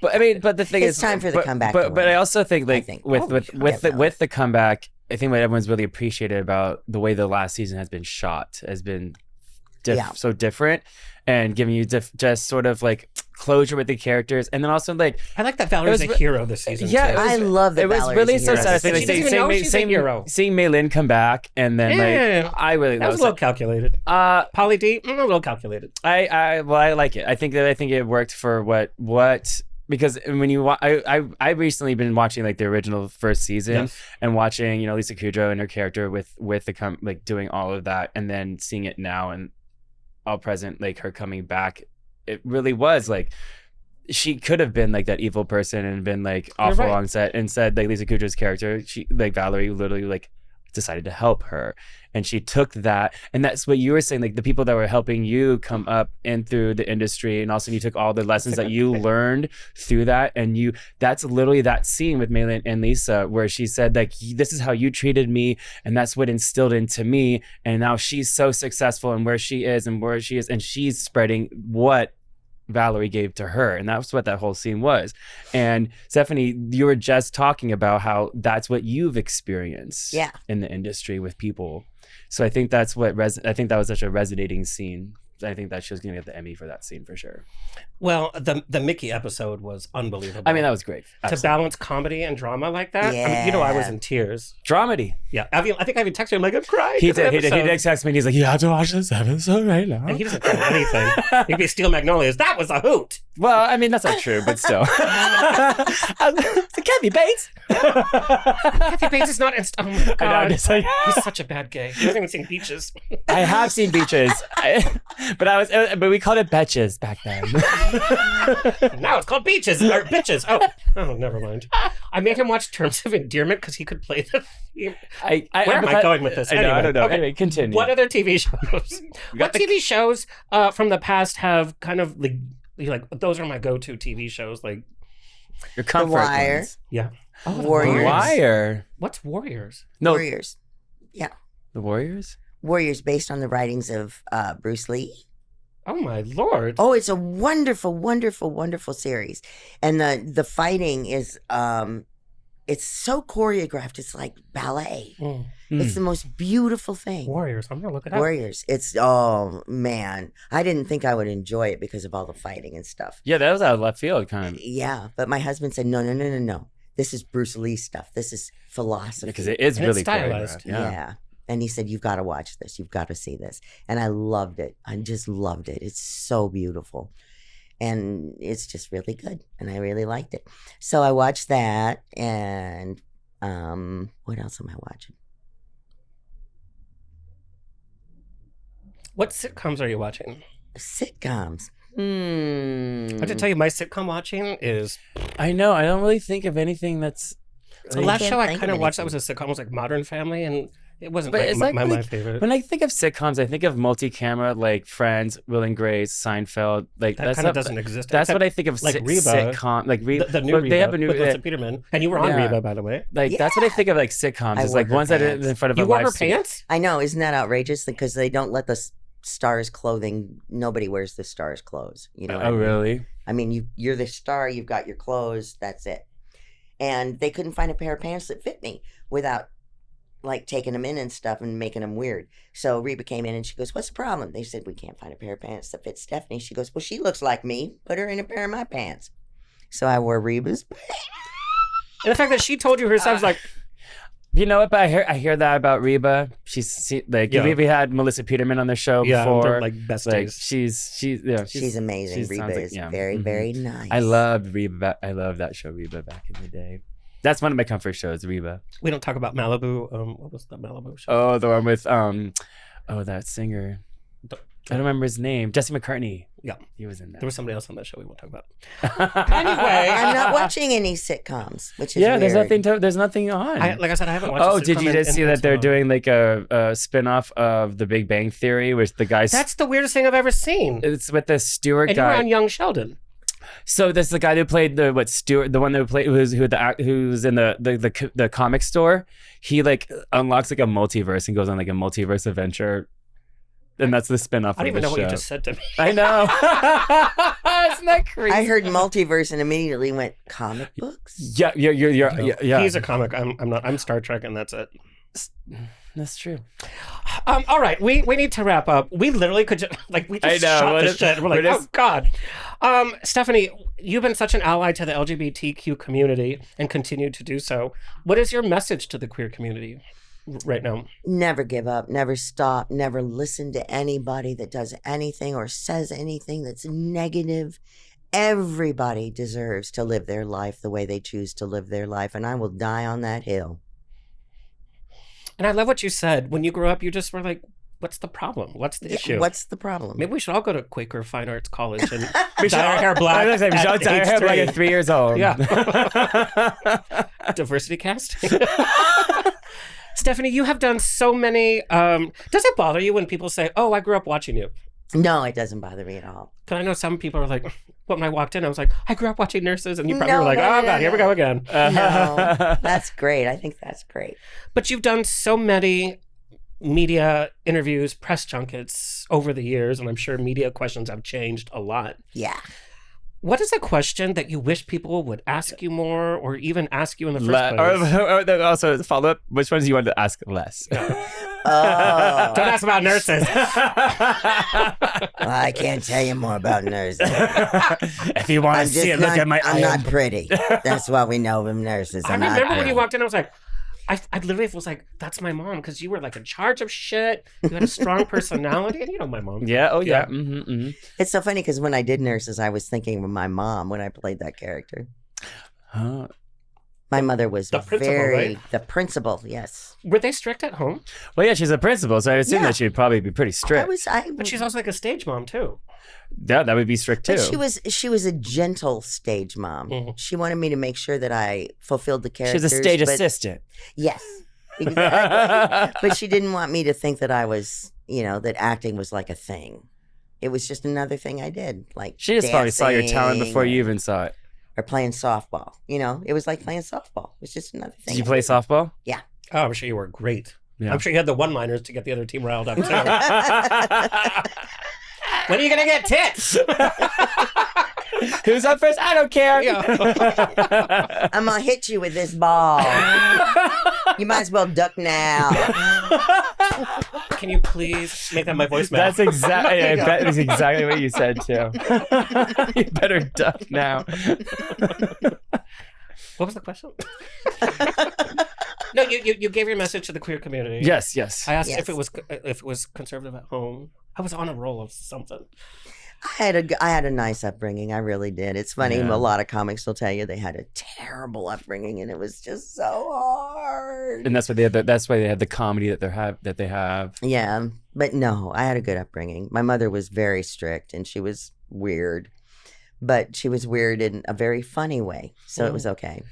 But I mean, but the thing It's is, time for the comeback to But win, I also think like think. with Definitely. the comeback, I think what everyone's really appreciated about the way the last season has been shot has been so different, and giving you just sort of like closure with the characters, and then also like I like that Valerie's a hero this season. yeah, too. I love that it was Valerie's really a so hero. sad. I think She doesn't even know she's a hero. seeing Mei Lin come back, and then Yeah. like I really that was loved a little it. calculated. Polly D, a little calculated. I like it. I think it worked for what because when you I recently been watching like the original first season Yes. and watching Lisa Kudrow and her character with the like doing all of that, and then seeing it now and all present, like her coming back, it really was like she could have been like that evil person and been like awful right. on set. Instead, like Lisa Kudrow's character, she like Valerie literally like decided to help her, and she took that, and that's what you were saying, like the people that were helping you come up and through the industry, and also you took all the lessons that you learned through that, and that's literally that scene with Maylin and Lisa where she said like, this is how you treated me, and that's what instilled into me, and now she's so successful and where she is, and she's spreading what Valerie gave to her, and that's what that whole scene was. And Stephanie, you were just talking about how that's what you've experienced in the industry with people. So I think that's what I think that was such a resonating scene. I think that she was going to get the Emmy for that scene for sure. Well, the Mickey episode was unbelievable. I mean, that was great. To balance comedy and drama like that. I mean, I was in tears. Dramedy. Yeah, I think I even texted him like, I'm crying. He did text me and he's like, you have to watch this episode right now. And he doesn't cry anything. He'd be Steel Magnolias. That was a hoot. Well, I mean, that's not true, but still. Kathy Bates. Kathy Bates is not. Oh my God. I know, He's such a bad gay. He hasn't even seen Beaches. I have seen Beaches, but we called it Betches back then. Now it's called Beaches or Bitches. Oh, never mind. I made him watch Terms of Endearment because he could play the theme. Where am I going with this? I don't know. Okay. Anyway, continue. What other TV shows? What TV shows from the past have kind of like those are my go-to TV shows? Like your comfort The Wire. ones. Yeah. Warriors. Wire. What's Warriors? No, Warriors. Yeah. The Warriors. Warriors, based on the writings of Bruce Lee. Oh my Lord. Oh, it's a wonderful, wonderful, wonderful series. And the fighting is it's so choreographed. It's like ballet. It's the most beautiful thing. Warriors. I'm gonna look it up. Warriors. It's oh man. I didn't think I would enjoy it because of all the fighting and stuff. Yeah, that was out of left field, kind of. Yeah, but my husband said no. This is Bruce Lee stuff. This is philosophy. Because it is And really it's stylized. choreographed. Yeah. Yeah. And he said, you've got to watch this. You've got to see this. And I loved it. I just loved it. It's so beautiful. And it's just really good. And I really liked it. So I watched that. And what else am I watching? What sitcoms are you watching? Sitcoms. I have to tell you, my sitcom watching is I know. I don't really think of anything that's. the last can't show I think kind of of watched that anything. was a sitcom. It was like Modern Family, and it wasn't But like it's my like favorite. When I think of sitcoms, I think of multi-camera, like Friends, Will and Grace, Seinfeld. Like That that's kind of not- doesn't exist. That's except what I think of like Reba. sitcom. Like the new well, Reba they have a new. with Melissa Peterman, and you were on Yeah. Reba, by the way. Like that's what I think of like sitcoms. I It's wore like her ones that are pants. in front of You a wore live her studio. pants? I know. Isn't that outrageous? Because they don't let the stars' clothing. Nobody wears the stars' clothes. You know what I Oh mean? really? I mean, you're the star. You've got your clothes. That's it. And they couldn't find a pair of pants that fit me without like taking them in and stuff and making them weird. So Reba came in and she goes, "What's the problem?" They said, "We can't find a pair of pants that fit Stephanie." She goes, "Well, she looks like me. Put her in a pair of my pants." So I wore Reba's. And the fact that she told you herself was like, You know what? But I hear that about Reba. Like Yeah. we had Melissa Peterman on the show yeah, before. they're like best Like days. She's amazing. she Reba sounds like- is yeah. very, Mhm. very nice. I loved Reba. I love that show, Reba, back in the day. That's one of my comfort shows, Reba. We don't talk about Malibu. What was the Malibu show? Oh, the one with that singer. I don't remember his name. Jesse McCartney. Yeah. He was in that. There was somebody else on that show we won't talk about. Anyway, I'm not watching any sitcoms, which is Yeah, weird. there's nothing on. Like I said, I haven't watched. Oh, a did sitcom you just in see that so they're long. doing like a spin-off of The Big Bang Theory with the guy? That's the weirdest thing I've ever seen. It's with the Stewart And you were guy. on Young Sheldon. So this is the guy who played Stewart, the one who played who's in the comic store. He like unlocks like a multiverse and goes on like a multiverse adventure. And that's the spin-off I don't of even the know show. what you just said to me. I know. Isn't that crazy? I heard multiverse and immediately went comic books. Yeah, yeah. He's a comic. I'm not. I'm Star Trek, and that's it. That's true. All right, we need to wrap up. We literally could just we just shot this shit. We're like, oh God. Stephanie, you've been such an ally to the LGBTQ community and continue to do so. What is your message to the queer community right now? Never give up, never stop, never listen to anybody that does anything or says anything that's negative. Everybody deserves to live their life the way they choose to live their life, and I will die on that hill. And I love what you said. When you grew up, you just were like, what's the problem? What's the issue? What's the problem? Maybe we should all go to Quaker Fine Arts College and dye our hair black. I was going to say, we should all dye our hair black at 3 years old. Yeah. Diversity cast. Stephanie, you have done so many. Does it bother you when people say, oh, I grew up watching you? No, it doesn't bother me at all. Because I know some people are like, when I walked in, I was like, I grew up watching Nurses. And you probably were like, oh, God, here we go again. No, that's great. I think that's great. But you've done so many media interviews, press junkets over the years, and I'm sure media questions have changed a lot. Yeah. What is a question that you wish people would ask you more or even ask you in the first place? Or also, follow up, which ones do you want to ask less? Oh. Don't ask about Nurses. I can't tell you more about Nurses. If you want to see it, look at my I'm not pretty. That's what we know from Nurses. I remember when you walked in, I was like, I literally was like, that's my mom, because you were like in charge of shit. You had a strong personality, and you know my mom. Yeah, oh yeah. Mm-hmm, mm-hmm. It's so funny because when I did Nurses, I was thinking of my mom when I played that character. My mother was the principal, right? The principal, yes. Were they strict at home? Well, yeah, she's a principal, so I assume that she'd probably be pretty strict. But she's also like a stage mom too. Yeah, that would be strict too. But she was a gentle stage mom. Mm-hmm. She wanted me to make sure that I fulfilled the characters. She's a stage assistant. Yes, exactly. But she didn't want me to think that I was, that acting was like a thing. It was just another thing I did, like she just probably saw your talent before you even saw it. Or playing softball. It was like playing softball. It was just another thing. Did you play softball? Yeah. Oh, I'm sure you were great. Yeah. I'm sure you had the one-liners to get the other team riled up too. When are you gonna get tits? Who's up first? I don't care. Yeah. I'm gonna hit you with this ball. You might as well duck now. Can you please make that my voicemail? That's exactly what you said too. You better duck now. What was the question? No, you gave your message to the queer community. Yes. I asked if it was conservative at home. I was on a roll of something. I had a nice upbringing. I really did. It's funny. Yeah. A lot of comics will tell you they had a terrible upbringing, and it was just so hard. And that's why they had the comedy that they have. Yeah, but no, I had a good upbringing. My mother was very strict, and she was weird, but she was weird in a very funny way, so it was okay.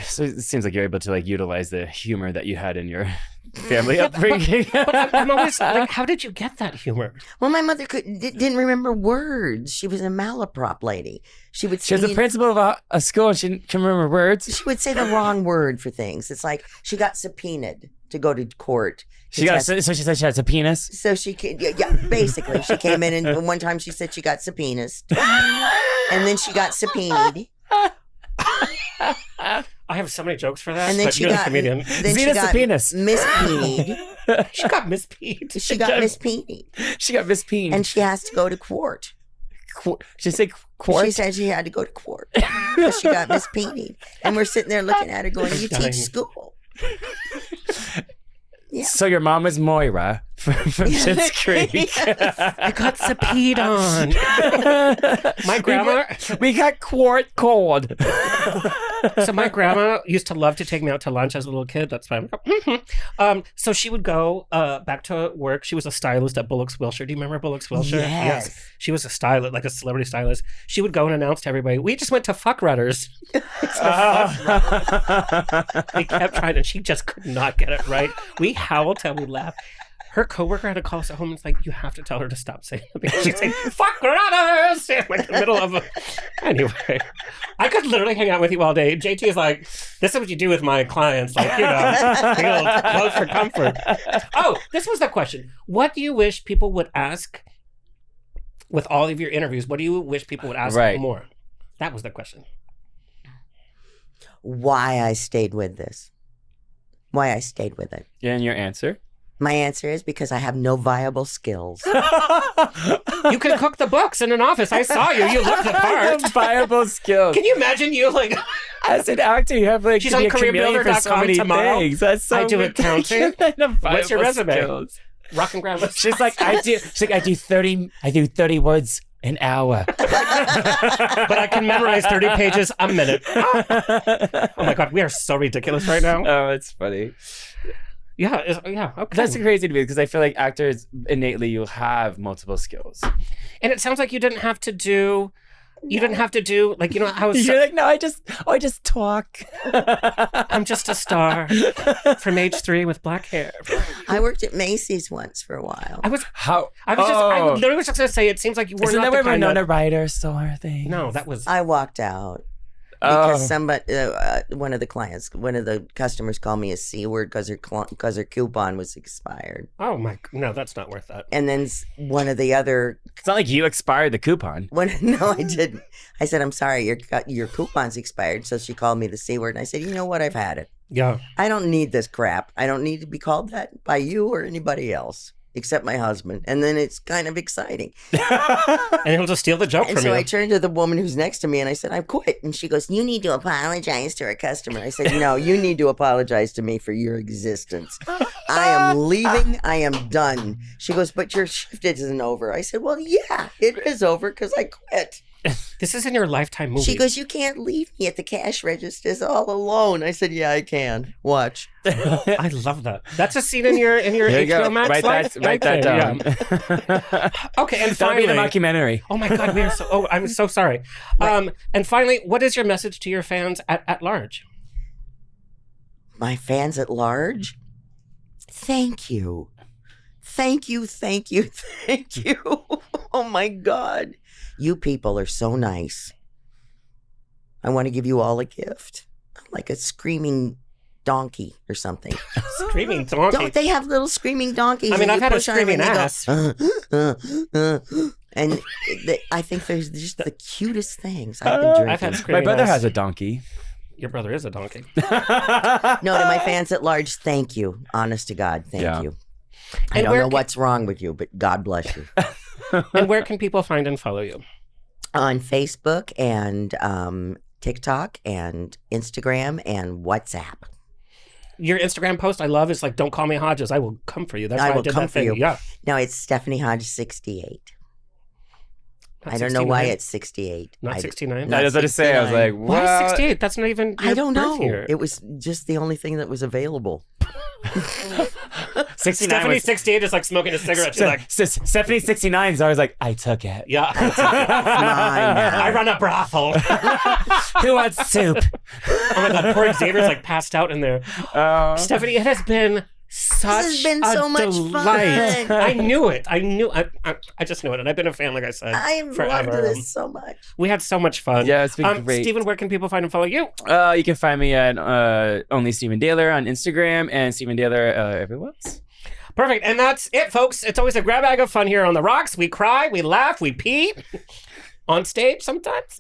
So it seems like you're able to utilize the humor that you had in your family upbringing. But I'm always like, how did you get that humor? Well, my mother didn't remember words. She was a malaprop lady. She was the principal of a school and she can remember words. She would say the wrong word for things. It's like she got subpoenaed to go to court. So she said she had subpoenas? So basically. She came in and one time she said she got subpoenas. And then she got subpoenaed. I have so many jokes for that. And then she got comedian. Then she got mispeed. She got mispeed. She got mispeed. She got mispeed. And she has to go to court. She said court? She said she had to go to court because she got mispeed. And we're sitting there looking at her going, you teach school. Yeah. So your mom is Moira from Schitt's Creek. I got subpoenaed on. My grandma... We got court called. So my grandma used to love to take me out to lunch as a little kid. That's fine. So she would go back to work. She was a stylist at Bullock's Wilshire. Do you remember Bullock's Wilshire? Yes. She was a stylist, like a celebrity stylist. She would go and announce to everybody, we just went to Fuck Rudders. We kept trying, and she just could not get it right. We howled till we laughed. Her coworker had to call us at home and it's like, you have to tell her to stop saying it because she's saying, fuck Rudders! Like in the middle of Anyway, I could literally hang out with you all day. JT is like, this is what you do with my clients. Like, close for comfort. Oh, this was the question. What do you wish people would ask with all of your interviews, what do you wish people would ask more? That was the question. Why I stayed with this. Why I stayed with it. And your answer? My answer is because I have no viable skills. You can cook the books in an office. I saw you. You look the part. Viable skills. Can you imagine you like... As an actor, you have like She's to be on a chameleon for so careerbuilder.com many tomorrow. things. That's so I do ridiculous. accounting. What's your resume? Skills. Rock and grandma. She's like, I do 30 words an hour. But I can memorize 30 pages a minute. Oh my God, we are so ridiculous right now. Oh, it's funny. Yeah, okay. That's crazy to me because I feel like actors innately you have multiple skills. And it sounds like you didn't have to do like, you know how You're like, no, I just talk. I'm just a star from age 3 with black hair. I worked at Macy's once for a while. I literally was just gonna say, it seems like you were Isn't not that the where kind Winona Ryder saw things? No, that was... I walked out. Because one of the customers called me a C word because her coupon was expired. Oh my, no, that's not worth that. And then one of the other... It's not like you expired the coupon. No, I didn't. I said, I'm sorry, your coupon's expired. So she called me the C word. And I said, you know what? I've had it. Yeah. I don't need this crap. I don't need to be called that by you or anybody else. Except my husband. And then it's kind of exciting. And he'll just steal the joke And from so you. I turned to the woman who's next to me and I said, I quit. And she goes, you need to apologize to our customer. I said, no, you need to apologize to me for your existence. I am leaving. I am done. She goes, but your shift isn't over. I said, well, yeah, it is over because I quit. This is in your Lifetime movie. She goes, you can't leave me at the cash registers all alone. I said, yeah, I can. Watch. I love that. That's a scene in your HBO Max Write that down. Yeah. Okay, and That'll finally, be the documentary. Oh my God, we are so. Oh, I'm so sorry. And finally, what is your message to your fans at large? My fans at large? Thank you. Thank you, thank you, thank you. Oh my God. You people are so nice. I want to give you all a gift. Like a screaming donkey or something. Screaming donkey. Don't they have little screaming donkeys? I mean, I've you had a push on them screaming and they ass. And I think there's just the cutest things I've been drinking. I've had My screaming brother ass. has a donkey. Your brother is a donkey. No, to my fans at large, thank you. Honest to God, thank you. I And don't where know can- what's wrong with you, but God bless you. And where can people find and follow you? On Facebook and TikTok and Instagram and WhatsApp. Your Instagram post I love is like, don't call me Hodges. I will come for you. That's I why will I did come that for thing. you. Yeah. No, it's Stephanie Hodge 68. Not I don't know why 69? it's 68. Not 69? Not I was about to say, I was like, 69. what? Why 68? That's not even your I don't birth know. year. It was just the only thing that was available. 69 Stephanie was... 68 is like smoking a cigarette. She's like, Stephanie 69 is always like, I took it. yeah. Mine. I run a brothel. Who wants soup? Oh my God, poor Xavier's like passed out in there. Stephanie, it has been such has been a so much delight. fun. I knew it. I just knew it. And I've been a fan, like I said, I have forever. loved this so much. We had so much fun. Yeah, it's been great. Steven, where can people find and follow you? You can find me at Only Steven Dehler on Instagram and Steven Dehler everywhere else. Perfect. And that's it, folks. It's always a grab bag of fun here on The Rocks. We cry, we laugh, we pee. On stage sometimes.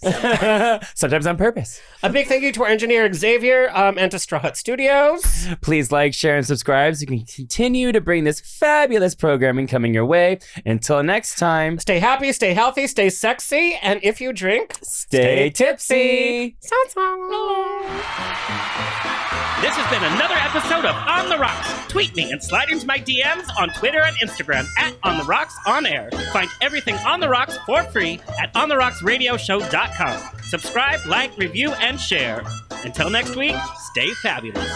Sometimes on purpose. A big thank you to our engineer, Xavier, and to Straw Hut Studios. Please like, share, and subscribe so we can continue to bring this fabulous programming coming your way. Until next time, Stay happy, stay healthy, stay sexy, and if you drink, stay tipsy. This has been another episode of On the Rocks. Tweet me and slide into my DMs on Twitter and Instagram at On the Rocks On Air. Find everything On the Rocks for free at OnTheRocksRadioshow.com. Subscribe, like, review, and share. Until next week, stay fabulous.